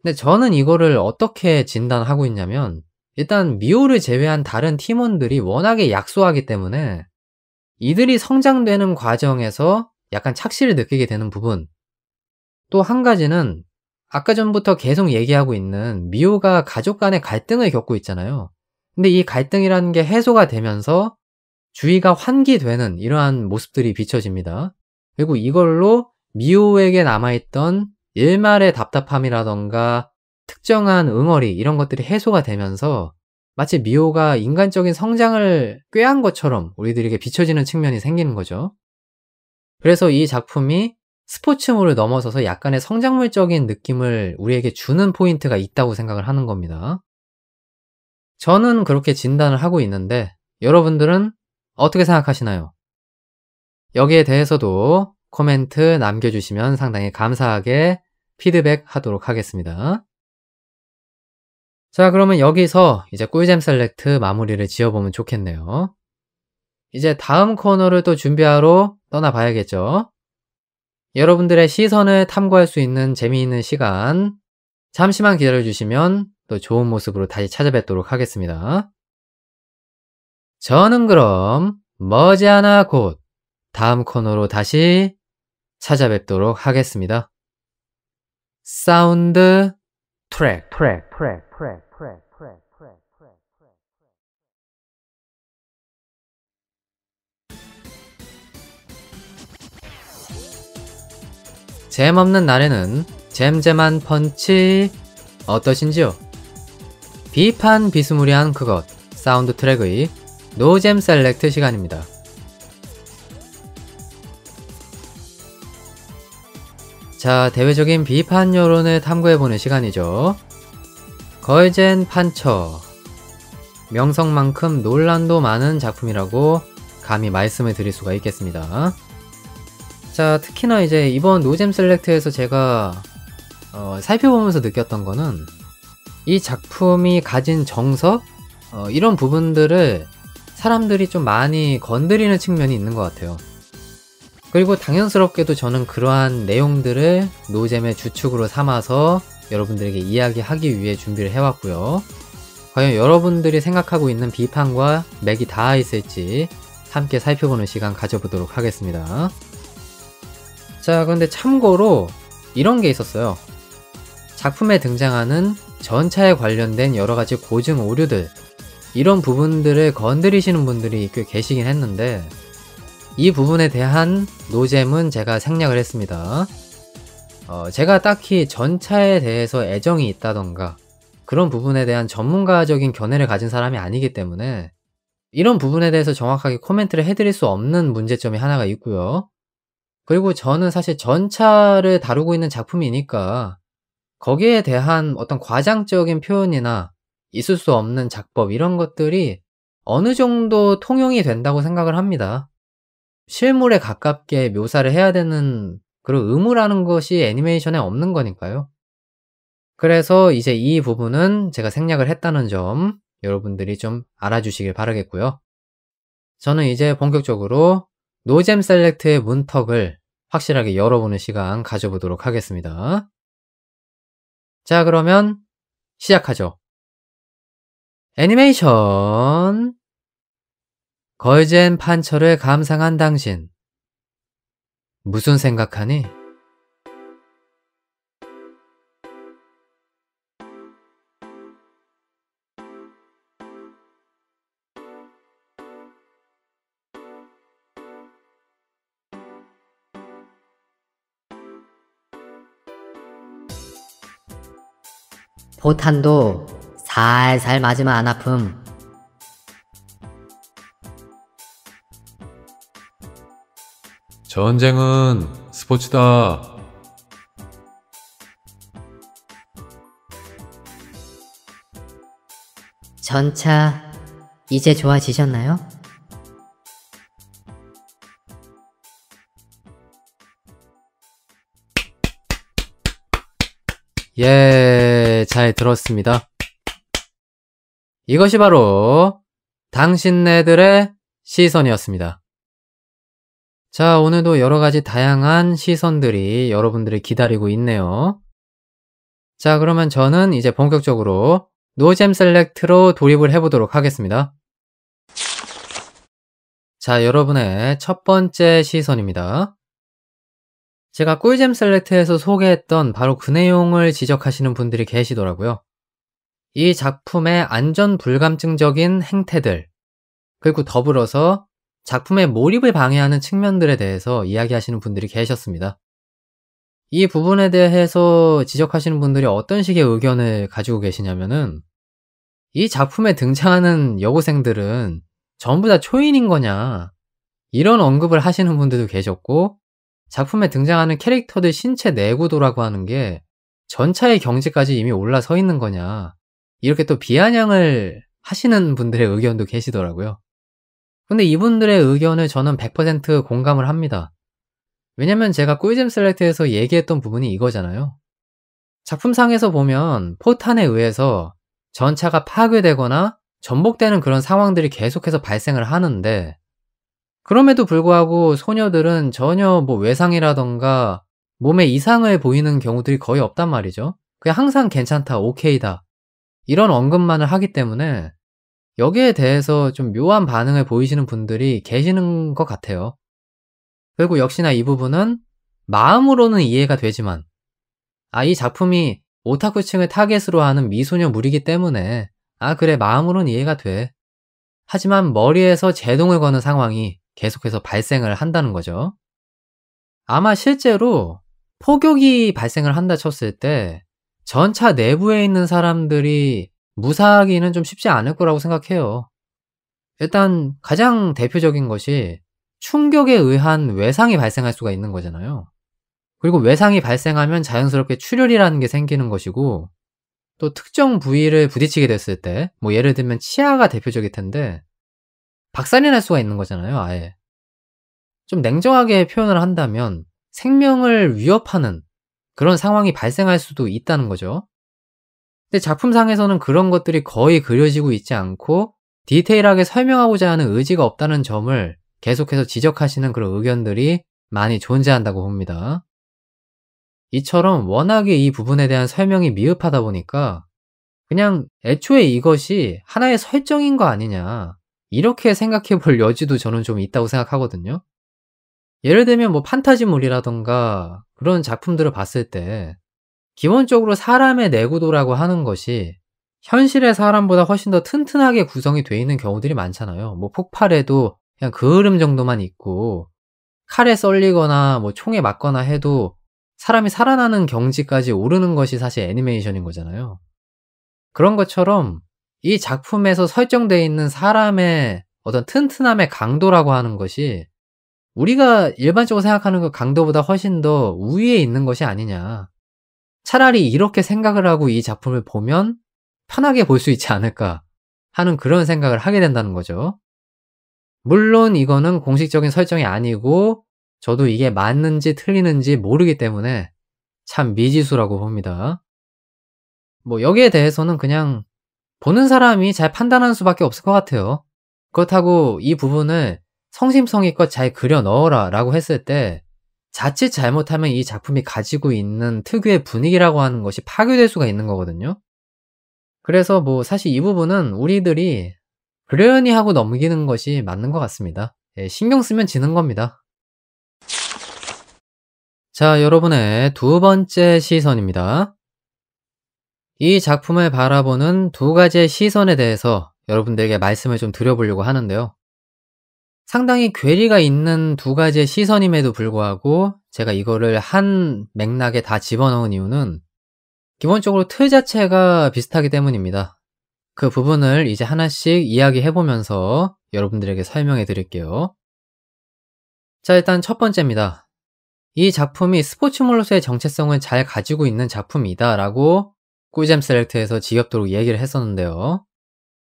근데 저는 이거를 어떻게 진단하고 있냐면, 일단 미호를 제외한 다른 팀원들이 워낙에 약소하기 때문에 이들이 성장되는 과정에서 약간 착시를 느끼게 되는 부분, 또 한 가지는 아까 전부터 계속 얘기하고 있는 미호가 가족 간의 갈등을 겪고 있잖아요. 근데 이 갈등이라는 게 해소가 되면서 주위가 환기되는 이러한 모습들이 비춰집니다. 그리고 이걸로 미호에게 남아있던 일말의 답답함이라던가 특정한 응어리 이런 것들이 해소가 되면서 마치 미호가 인간적인 성장을 꾀한 것처럼 우리들에게 비춰지는 측면이 생기는 거죠. 그래서 이 작품이 스포츠물을 넘어서서 약간의 성장물적인 느낌을 우리에게 주는 포인트가 있다고 생각을 하는 겁니다. 저는 그렇게 진단을 하고 있는데 여러분들은 어떻게 생각하시나요? 여기에 대해서도 코멘트 남겨주시면 상당히 감사하게 피드백 하도록 하겠습니다. 자, 그러면 여기서 이제 꿀잼 셀렉트 마무리를 지어보면 좋겠네요. 이제 다음 코너를 또 준비하러 떠나봐야겠죠. 여러분들의 시선을 탐구할 수 있는 재미있는 시간, 잠시만 기다려주시면 또 좋은 모습으로 다시 찾아뵙도록 하겠습니다. 저는 그럼 머지않아 곧 다음 코너로 다시 찾아뵙도록 하겠습니다. 사운드 트랙. 잼 없는 날에는 잼잼한 펀치 어떠신지요? 비판 비스무리한 그것 사운드 트랙의 노잼 셀렉트 시간입니다. 자, 대외적인 비판 여론을 탐구해보는 시간이죠. 걸젠 판처. 명성만큼 논란도 많은 작품이라고 감히 말씀을 드릴 수가 있겠습니다. 자, 특히나 이제 이번 노잼 셀렉트에서 제가 살펴보면서 느꼈던 거는 이 작품이 가진 정서? 이런 부분들을 사람들이 좀 많이 건드리는 측면이 있는 것 같아요. 그리고 당연스럽게도 저는 그러한 내용들을 노잼의 주축으로 삼아서 여러분들에게 이야기하기 위해 준비를 해왔고요. 과연 여러분들이 생각하고 있는 비판과 맥이 닿아 있을지 함께 살펴보는 시간 가져보도록 하겠습니다. 자, 근데 참고로 이런 게 있었어요. 작품에 등장하는 전차에 관련된 여러가지 고증 오류들, 이런 부분들을 건드리시는 분들이 꽤 계시긴 했는데 이 부분에 대한 노잼은 제가 생략을 했습니다. 제가 딱히 전차에 대해서 애정이 있다던가 그런 부분에 대한 전문가적인 견해를 가진 사람이 아니기 때문에 이런 부분에 대해서 정확하게 코멘트를 해드릴 수 없는 문제점이 하나가 있고요. 그리고 저는 사실 전차를 다루고 있는 작품이니까 거기에 대한 어떤 과장적인 표현이나 있을 수 없는 작법 이런 것들이 어느 정도 통용이 된다고 생각을 합니다. 실물에 가깝게 묘사를 해야 되는 그런 의무라는 것이 애니메이션에 없는 거니까요. 그래서 이제 이 부분은 제가 생략을 했다는 점 여러분들이 좀 알아주시길 바라겠고요. 저는 이제 본격적으로 노잼 셀렉트의 문턱을 확실하게 열어보는 시간 가져보도록 하겠습니다. 자, 그러면 시작하죠. 애니메이션 걸젠 판처를 감상한 당신 무슨 생각하니? 포탄도 살살 맞으면 안 아픔. 전쟁은 스포츠다. 전차 이제 좋아지셨나요? 예, 잘 들었습니다. 이것이 바로 당신네들의 시선이었습니다. 자, 오늘도 여러가지 다양한 시선들이 여러분들을 기다리고 있네요. 자, 그러면 저는 이제 본격적으로 노잼 셀렉트로 돌입을 해보도록 하겠습니다. 자, 여러분의 첫 번째 시선입니다. 제가 꿀잼 셀렉트에서 소개했던 바로 그 내용을 지적하시는 분들이 계시더라고요. 이 작품의 안전 불감증적인 행태들, 그리고 더불어서 작품의 몰입을 방해하는 측면들에 대해서 이야기하시는 분들이 계셨습니다. 이 부분에 대해서 지적하시는 분들이 어떤 식의 의견을 가지고 계시냐면은 이 작품에 등장하는 여고생들은 전부 다 초인인 거냐, 이런 언급을 하시는 분들도 계셨고, 작품에 등장하는 캐릭터들 신체 내구도라고 하는 게 전차의 경지까지 이미 올라서 있는 거냐, 이렇게 또 비아냥을 하시는 분들의 의견도 계시더라고요. 근데 이분들의 의견을 저는 100% 공감을 합니다. 왜냐면 제가 꿀잼 셀렉트에서 얘기했던 부분이 이거잖아요. 작품상에서 보면 포탄에 의해서 전차가 파괴되거나 전복되는 그런 상황들이 계속해서 발생을 하는데, 그럼에도 불구하고 소녀들은 전혀 뭐 외상이라던가 몸에 이상을 보이는 경우들이 거의 없단 말이죠. 그냥 항상 괜찮다, 오케이다, 이런 언급만을 하기 때문에 여기에 대해서 좀 묘한 반응을 보이시는 분들이 계시는 것 같아요. 그리고 역시나 이 부분은 마음으로는 이해가 되지만, 이 작품이 오타쿠층을 타겟으로 하는 미소녀물이기 때문에 그래, 마음으로는 이해가 돼. 하지만 머리에서 제동을 거는 상황이 계속해서 발생을 한다는 거죠. 아마 실제로 폭격이 발생을 한다 쳤을 때 전차 내부에 있는 사람들이 무사하기는 좀 쉽지 않을 거라고 생각해요. 일단 가장 대표적인 것이 충격에 의한 외상이 발생할 수가 있는 거잖아요. 그리고 외상이 발생하면 자연스럽게 출혈이라는 게 생기는 것이고, 또 특정 부위를 부딪히게 됐을 때, 뭐 예를 들면 치아가 대표적일 텐데 박살이 날 수가 있는 거잖아요, 아예. 좀 냉정하게 표현을 한다면 생명을 위협하는 그런 상황이 발생할 수도 있다는 거죠. 근데 작품상에서는 그런 것들이 거의 그려지고 있지 않고 디테일하게 설명하고자 하는 의지가 없다는 점을 계속해서 지적하시는 그런 의견들이 많이 존재한다고 봅니다. 이처럼 워낙에 이 부분에 대한 설명이 미흡하다 보니까 그냥 애초에 이것이 하나의 설정인 거 아니냐, 이렇게 생각해 볼 여지도 저는 좀 있다고 생각하거든요. 예를 들면 뭐 판타지물이라던가 그런 작품들을 봤을 때 기본적으로 사람의 내구도라고 하는 것이 현실의 사람보다 훨씬 더 튼튼하게 구성이 되어 있는 경우들이 많잖아요. 뭐 폭발해도 그냥 그을음 정도만 있고, 칼에 썰리거나 뭐 총에 맞거나 해도 사람이 살아나는 경지까지 오르는 것이 사실 애니메이션인 거잖아요. 그런 것처럼 이 작품에서 설정되어 있는 사람의 어떤 튼튼함의 강도라고 하는 것이 우리가 일반적으로 생각하는 그 강도보다 훨씬 더 우위에 있는 것이 아니냐. 차라리 이렇게 생각을 하고 이 작품을 보면 편하게 볼 수 있지 않을까 하는 그런 생각을 하게 된다는 거죠. 물론 이거는 공식적인 설정이 아니고 저도 이게 맞는지 틀리는지 모르기 때문에 참 미지수라고 봅니다. 뭐 여기에 대해서는 그냥 보는 사람이 잘 판단하는 수밖에 없을 것 같아요. 그렇다고 이 부분을 성심성의껏 잘 그려 넣어라 라고 했을 때 자칫 잘못하면 이 작품이 가지고 있는 특유의 분위기라고 하는 것이 파괴될 수가 있는 거거든요. 그래서 뭐 사실 이 부분은 우리들이 그러려니 하고 넘기는 것이 맞는 것 같습니다. 예, 신경 쓰면 지는 겁니다. 자, 여러분의 두 번째 시선입니다. 이 작품을 바라보는 두 가지의 시선에 대해서 여러분들에게 말씀을 좀 드려보려고 하는데요. 상당히 괴리가 있는 두 가지의 시선임에도 불구하고 제가 이거를 한 맥락에 다 집어넣은 이유는 기본적으로 틀 자체가 비슷하기 때문입니다. 그 부분을 이제 하나씩 이야기해보면서 여러분들에게 설명해 드릴게요. 자, 일단 첫 번째입니다. 이 작품이 스포츠물로서의 정체성을 잘 가지고 있는 작품이다 라고 꿀잼 셀렉트에서 지겹도록 얘기를 했었는데요.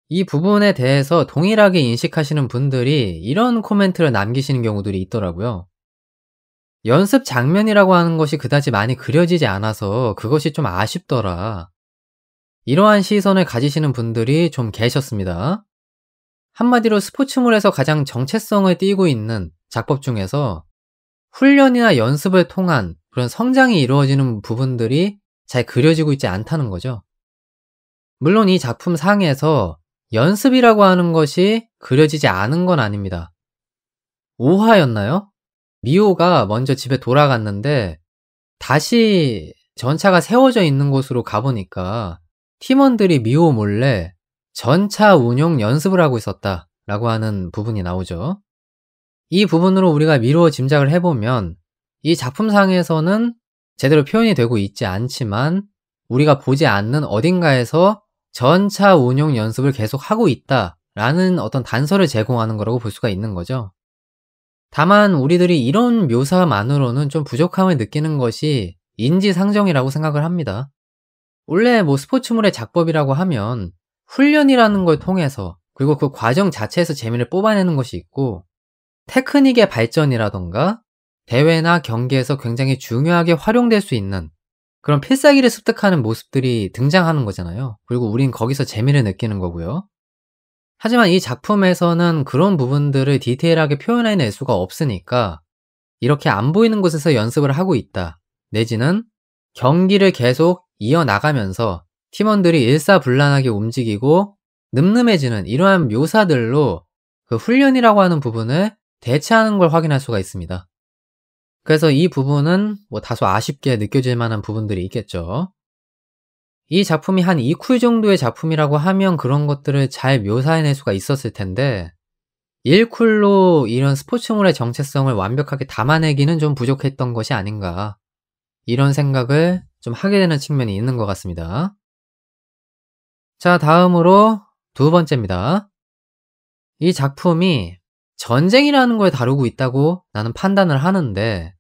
이 부분에 대해서 동일하게 인식하시는 분들이 이런 코멘트를 남기시는 경우들이 있더라고요. 연습 장면이라고 하는 것이 그다지 많이 그려지지 않아서 그것이 좀 아쉽더라. 이러한 시선을 가지시는 분들이 좀 계셨습니다. 한마디로 스포츠물에서 가장 정체성을 띠고 있는 작법 중에서 훈련이나 연습을 통한 그런 성장이 이루어지는 부분들이 잘 그려지고 있지 않다는 거죠. 물론 이 작품 상에서 연습이라고 하는 것이 그려지지 않은 건 아닙니다. 5화였나요? 미호가 먼저 집에 돌아갔는데 다시 전차가 세워져 있는 곳으로 가보니까 팀원들이 미호 몰래 전차 운용 연습을 하고 있었다 라고 하는 부분이 나오죠. 이 부분으로 우리가 미루어 짐작을 해보면 이 작품상에서는 제대로 표현이 되고 있지 않지만 우리가 보지 않는 어딘가에서 전차 운용 연습을 계속 하고 있다 라는 어떤 단서를 제공하는 거라고 볼 수가 있는 거죠. 다만 우리들이 이런 묘사만으로는 좀 부족함을 느끼는 것이 인지상정이라고 생각을 합니다. 원래 뭐 스포츠물의 작법이라고 하면 훈련이라는 걸 통해서 그리고 그 과정 자체에서 재미를 뽑아내는 것이 있고 테크닉의 발전이라던가 대회나 경기에서 굉장히 중요하게 활용될 수 있는 그런 필살기를 습득하는 모습들이 등장하는 거잖아요. 그리고 우린 거기서 재미를 느끼는 거고요. 하지만 이 작품에서는 그런 부분들을 디테일하게 표현해낼 수가 없으니까 이렇게 안 보이는 곳에서 연습을 하고 있다. 내지는 경기를 계속 이어나가면서 팀원들이 일사불란하게 움직이고 늠름해지는 이러한 묘사들로 그 훈련이라고 하는 부분을 대체하는 걸 확인할 수가 있습니다. 그래서 이 부분은 뭐 다소 아쉽게 느껴질 만한 부분들이 있겠죠. 이 작품이 한 2쿨 정도의 작품이라고 하면 그런 것들을 잘 묘사해낼 수가 있었을 텐데 1쿨로 이런 스포츠물의 정체성을 완벽하게 담아내기는 좀 부족했던 것이 아닌가 이런 생각을 좀 하게 되는 측면이 있는 것 같습니다. 자, 다음으로 두 번째입니다. 이 작품이 전쟁이라는 걸 다루고 있다고 나는 판단을 하는데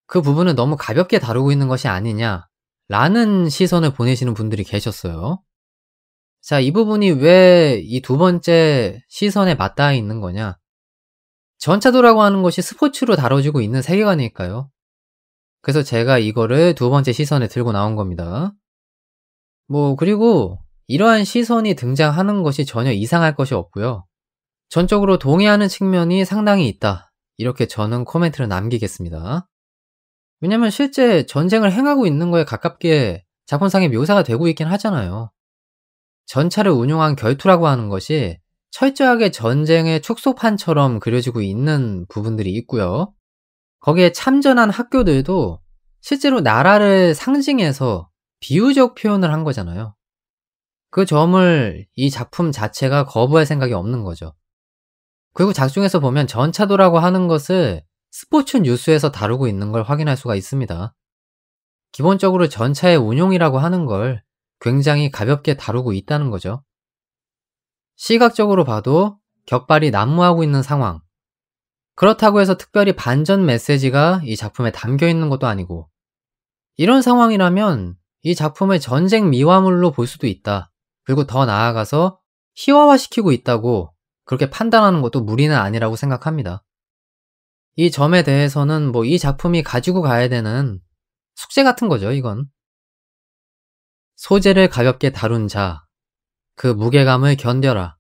그 부분을 너무 가볍게 다루고 있는 것이 아니냐 라는 시선을 보내시는 분들이 계셨어요. 자, 이 부분이 왜 이 두 번째 시선에 맞닿아 있는 거냐? 전차도라고 하는 것이 스포츠로 다뤄지고 있는 세계관이니까요. 그래서 제가 이거를 두 번째 시선에 들고 나온 겁니다. 뭐 그리고 이러한 시선이 등장하는 것이 전혀 이상할 것이 없고요. 전적으로 동의하는 측면이 상당히 있다. 이렇게 저는 코멘트를 남기겠습니다. 왜냐면 실제 전쟁을 행하고 있는 거에 가깝게 작품상의 묘사가 되고 있긴 하잖아요. 전차를 운용한 결투라고 하는 것이 철저하게 전쟁의 축소판처럼 그려지고 있는 부분들이 있고요. 거기에 참전한 학교들도 실제로 나라를 상징해서 비유적 표현을 한 거잖아요. 그 점을 이 작품 자체가 거부할 생각이 없는 거죠. 그리고 작중에서 보면 전차도라고 하는 것을 스포츠 뉴스에서 다루고 있는 걸 확인할 수가 있습니다. 기본적으로 전차의 운용이라고 하는 걸 굉장히 가볍게 다루고 있다는 거죠. 시각적으로 봐도 격발이 난무하고 있는 상황. 그렇다고 해서 특별히 반전 메시지가 이 작품에 담겨 있는 것도 아니고, 이런 상황이라면 이 작품을 전쟁 미화물로 볼 수도 있다. 그리고 더 나아가서 희화화시키고 있다고 그렇게 판단하는 것도 무리는 아니라고 생각합니다. 이 점에 대해서는 뭐 이 작품이 가지고 가야 되는 숙제 같은 거죠, 이건. 소재를 가볍게 다룬 자, 그 무게감을 견뎌라.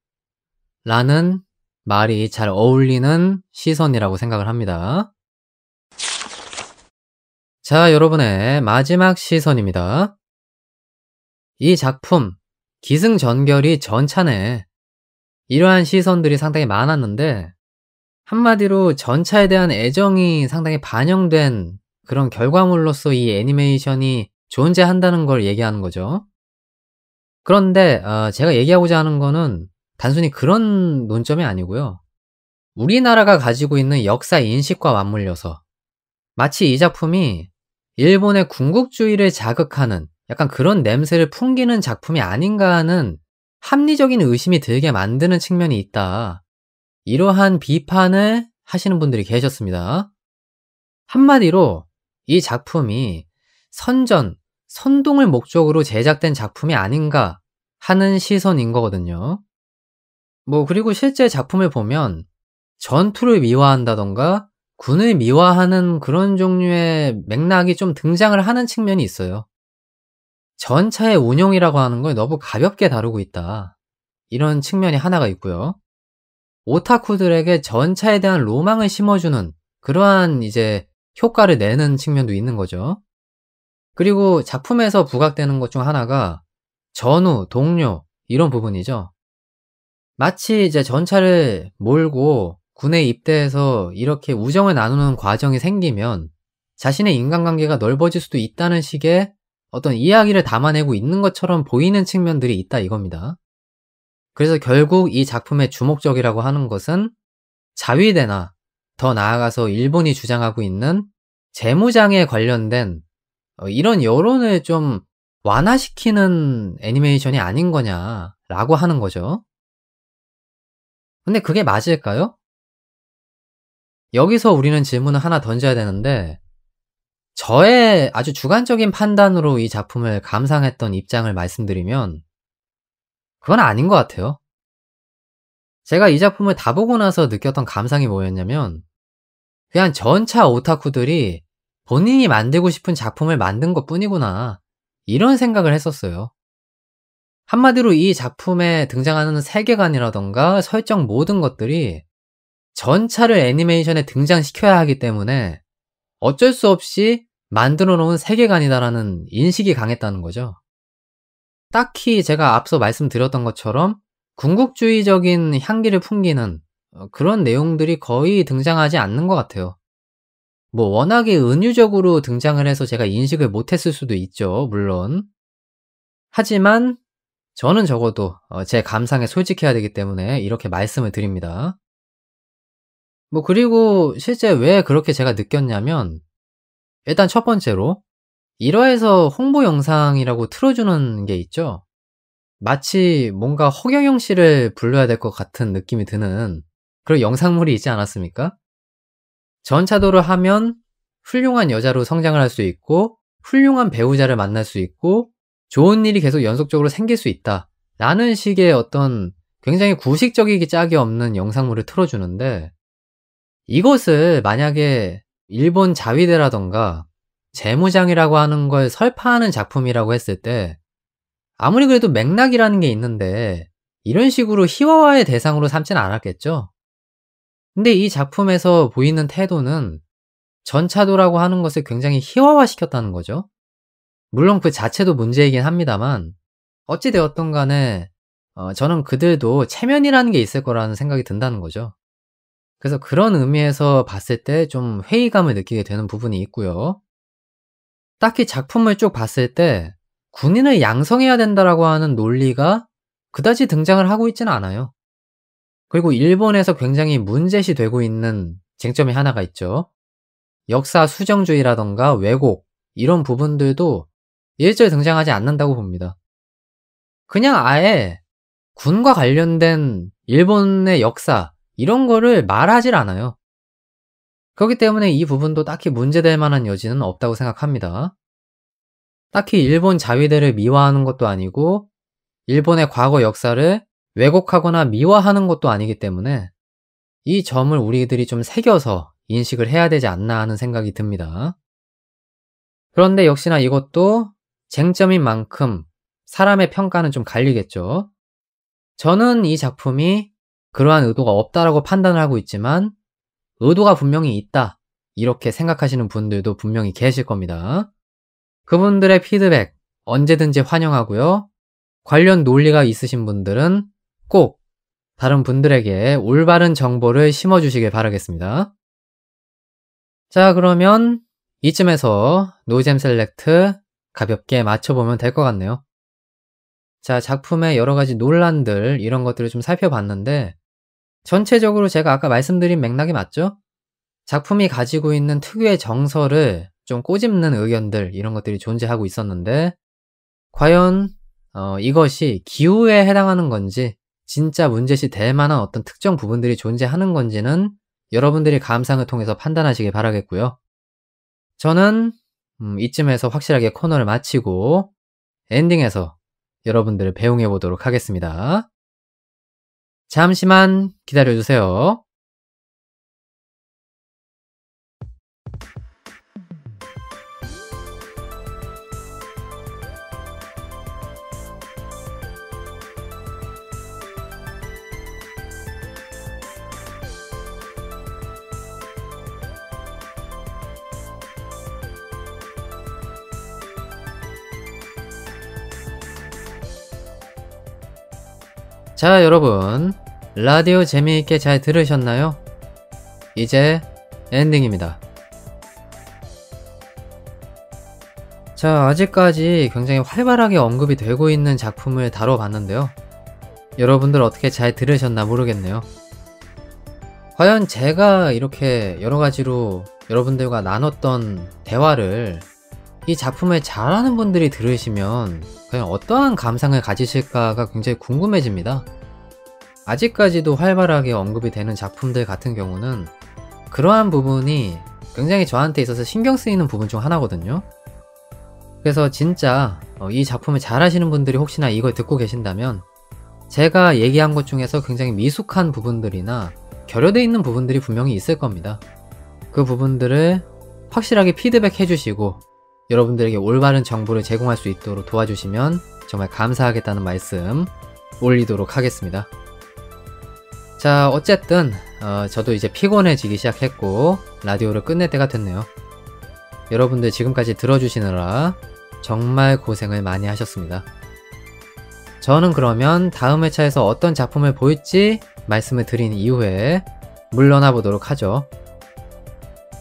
라는 말이 잘 어울리는 시선이라고 생각을 합니다. 자, 여러분의 마지막 시선입니다. 이 작품, 기승전결이 전차네. 이러한 시선들이 상당히 많았는데, 한마디로 전차에 대한 애정이 상당히 반영된 그런 결과물로서 이 애니메이션이 존재한다는 걸 얘기하는 거죠. 그런데 제가 얘기하고자 하는 거는 단순히 그런 논점이 아니고요. 우리나라가 가지고 있는 역사 인식과 맞물려서 마치 이 작품이 일본의 군국주의를 자극하는 약간 그런 냄새를 풍기는 작품이 아닌가 하는 합리적인 의심이 들게 만드는 측면이 있다. 이러한 비판을 하시는 분들이 계셨습니다. 한마디로 이 작품이 선동을 목적으로 제작된 작품이 아닌가 하는 시선인 거거든요. 그리고 실제 작품을 보면 전투를 미화한다던가 군을 미화하는 그런 종류의 맥락이 좀 등장을 하는 측면이 있어요. 전차의 운용이라고 하는 걸 너무 가볍게 다루고 있다. 이런 측면이 하나가 있고요. 오타쿠들에게 전차에 대한 로망을 심어주는 그러한 이제 효과를 내는 측면도 있는 거죠. 그리고 작품에서 부각되는 것 중 하나가 전우, 동료 이런 부분이죠. 마치 이제 전차를 몰고 군에 입대해서 이렇게 우정을 나누는 과정이 생기면 자신의 인간관계가 넓어질 수도 있다는 식의 어떤 이야기를 담아내고 있는 것처럼 보이는 측면들이 있다 이겁니다. 그래서 결국 이 작품의 주목적이라고 하는 것은 자위대나 더 나아가서 일본이 주장하고 있는 재무장에 관련된 이런 여론을 좀 완화시키는 애니메이션이 아닌 거냐라고 하는 거죠. 근데 그게 맞을까요? 여기서 우리는 질문을 하나 던져야 되는데, 저의 아주 주관적인 판단으로 이 작품을 감상했던 입장을 말씀드리면 그건 아닌 것 같아요. 제가 이 작품을 다 보고 나서 느꼈던 감상이 뭐였냐면 그냥 전차 오타쿠들이 본인이 만들고 싶은 작품을 만든 것뿐이구나 이런 생각을 했었어요. 한마디로 이 작품에 등장하는 세계관이라던가 설정 모든 것들이 전차를 애니메이션에 등장시켜야 하기 때문에 어쩔 수 없이 만들어 놓은 세계관이다라는 인식이 강했다는 거죠. 딱히 제가 앞서 말씀드렸던 것처럼 군국주의적인 향기를 풍기는 그런 내용들이 거의 등장하지 않는 것 같아요. 워낙에 은유적으로 등장을 해서 제가 인식을 못했을 수도 있죠, 물론. 하지만 저는 적어도 제 감상에 솔직해야 되기 때문에 이렇게 말씀을 드립니다. 그리고 실제 왜 그렇게 제가 느꼈냐면 일단 첫 번째로 1화에서 홍보 영상이라고 틀어주는 게 있죠. 마치 뭔가 허경영 씨를 불러야 될 것 같은 느낌이 드는 그런 영상물이 있지 않았습니까? 전차도를 하면 훌륭한 여자로 성장을 할 수 있고 훌륭한 배우자를 만날 수 있고 좋은 일이 계속 연속적으로 생길 수 있다 라는 식의 어떤 굉장히 구식적이기 짝이 없는 영상물을 틀어주는데, 이것을 만약에 일본 자위대라던가 재무장이라고 하는 걸 설파하는 작품이라고 했을 때 아무리 그래도 맥락이라는 게 있는데 이런 식으로 희화화의 대상으로 삼지는 않았겠죠. 근데 이 작품에서 보이는 태도는 전차도라고 하는 것을 굉장히 희화화시켰다는 거죠. 물론 그 자체도 문제이긴 합니다만 어찌되었던 간에 저는 그들도 체면이라는 게 있을 거라는 생각이 든다는 거죠. 그래서 그런 의미에서 봤을 때 좀 회의감을 느끼게 되는 부분이 있고요. 딱히 작품을 쭉 봤을 때 군인을 양성해야 된다라고 하는 논리가 그다지 등장을 하고 있지는 않아요. 그리고 일본에서 굉장히 문제시 되고 있는 쟁점이 하나가 있죠. 역사 수정주의라던가 왜곡 이런 부분들도 일절 등장하지 않는다고 봅니다. 그냥 아예 군과 관련된 일본의 역사 이런 거를 말하질 않아요. 그렇기 때문에 이 부분도 딱히 문제될 만한 여지는 없다고 생각합니다. 딱히 일본 자위대를 미화하는 것도 아니고 일본의 과거 역사를 왜곡하거나 미화하는 것도 아니기 때문에 이 점을 우리들이 좀 새겨서 인식을 해야 되지 않나 하는 생각이 듭니다. 그런데 역시나 이것도 쟁점인 만큼 사람의 평가는 좀 갈리겠죠. 저는 이 작품이 그러한 의도가 없다라고 판단을 하고 있지만 의도가 분명히 있다 이렇게 생각하시는 분들도 분명히 계실 겁니다. 그분들의 피드백 언제든지 환영하고요. 관련 논리가 있으신 분들은 꼭 다른 분들에게 올바른 정보를 심어주시길 바라겠습니다. 자, 그러면 이쯤에서 노잼 셀렉트 가볍게 맞춰보면 될 것 같네요. 자, 작품의 여러가지 논란들 이런 것들을 좀 살펴봤는데 전체적으로 제가 아까 말씀드린 맥락이 맞죠? 작품이 가지고 있는 특유의 정서를 좀 꼬집는 의견들 이런 것들이 존재하고 있었는데 과연 이것이 기우에 해당하는 건지 진짜 문제시 될 만한 어떤 특정 부분들이 존재하는 건지는 여러분들이 감상을 통해서 판단하시길 바라겠고요. 저는 이쯤에서 확실하게 코너를 마치고 엔딩에서 여러분들을 배웅해 보도록 하겠습니다. 잠시만 기다려주세요. 자, 여러분 라디오 재미있게 잘 들으셨나요? 이제 엔딩입니다. 자, 아직까지 굉장히 활발하게 언급이 되고 있는 작품을 다뤄봤는데요. 여러분들 어떻게 잘 들으셨나 모르겠네요. 과연 제가 이렇게 여러가지로 여러분들과 나눴던 대화를 이 작품을 잘하는 분들이 들으시면 과연 어떠한 감상을 가지실까가 굉장히 궁금해집니다. 아직까지도 활발하게 언급이 되는 작품들 같은 경우는 그러한 부분이 굉장히 저한테 있어서 신경 쓰이는 부분 중 하나거든요. 그래서 진짜 이 작품을 잘하시는 분들이 혹시나 이걸 듣고 계신다면 제가 얘기한 것 중에서 굉장히 미숙한 부분들이나 결여되어 있는 부분들이 분명히 있을 겁니다. 그 부분들을 확실하게 피드백 해주시고 여러분들에게 올바른 정보를 제공할 수 있도록 도와주시면 정말 감사하겠다는 말씀 올리도록 하겠습니다. 자, 어쨌든 저도 이제 피곤해지기 시작했고 라디오를 끝낼 때가 됐네요. 여러분들 지금까지 들어주시느라 정말 고생을 많이 하셨습니다. 저는 그러면 다음 회차에서 어떤 작품을 볼지 말씀을 드린 이후에 물러나 보도록 하죠.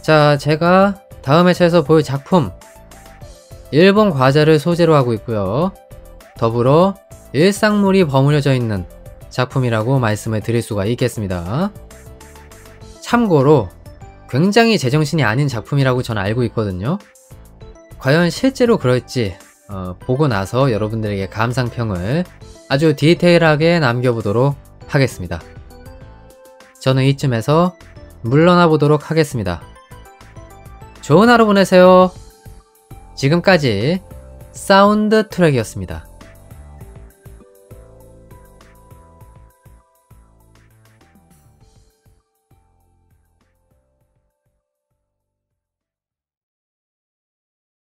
자, 제가 다음 회차에서 볼 작품 일본 과자를 소재로 하고 있고요. 더불어 일상물이 버무려져 있는 작품이라고 말씀을 드릴 수가 있겠습니다. 참고로 굉장히 제정신이 아닌 작품이라고 저는 알고 있거든요. 과연 실제로 그럴지 보고 나서 여러분들에게 감상평을 아주 디테일하게 남겨보도록 하겠습니다. 저는 이쯤에서 물러나 보도록 하겠습니다. 좋은 하루 보내세요. 지금까지 사운드 트랙이었습니다.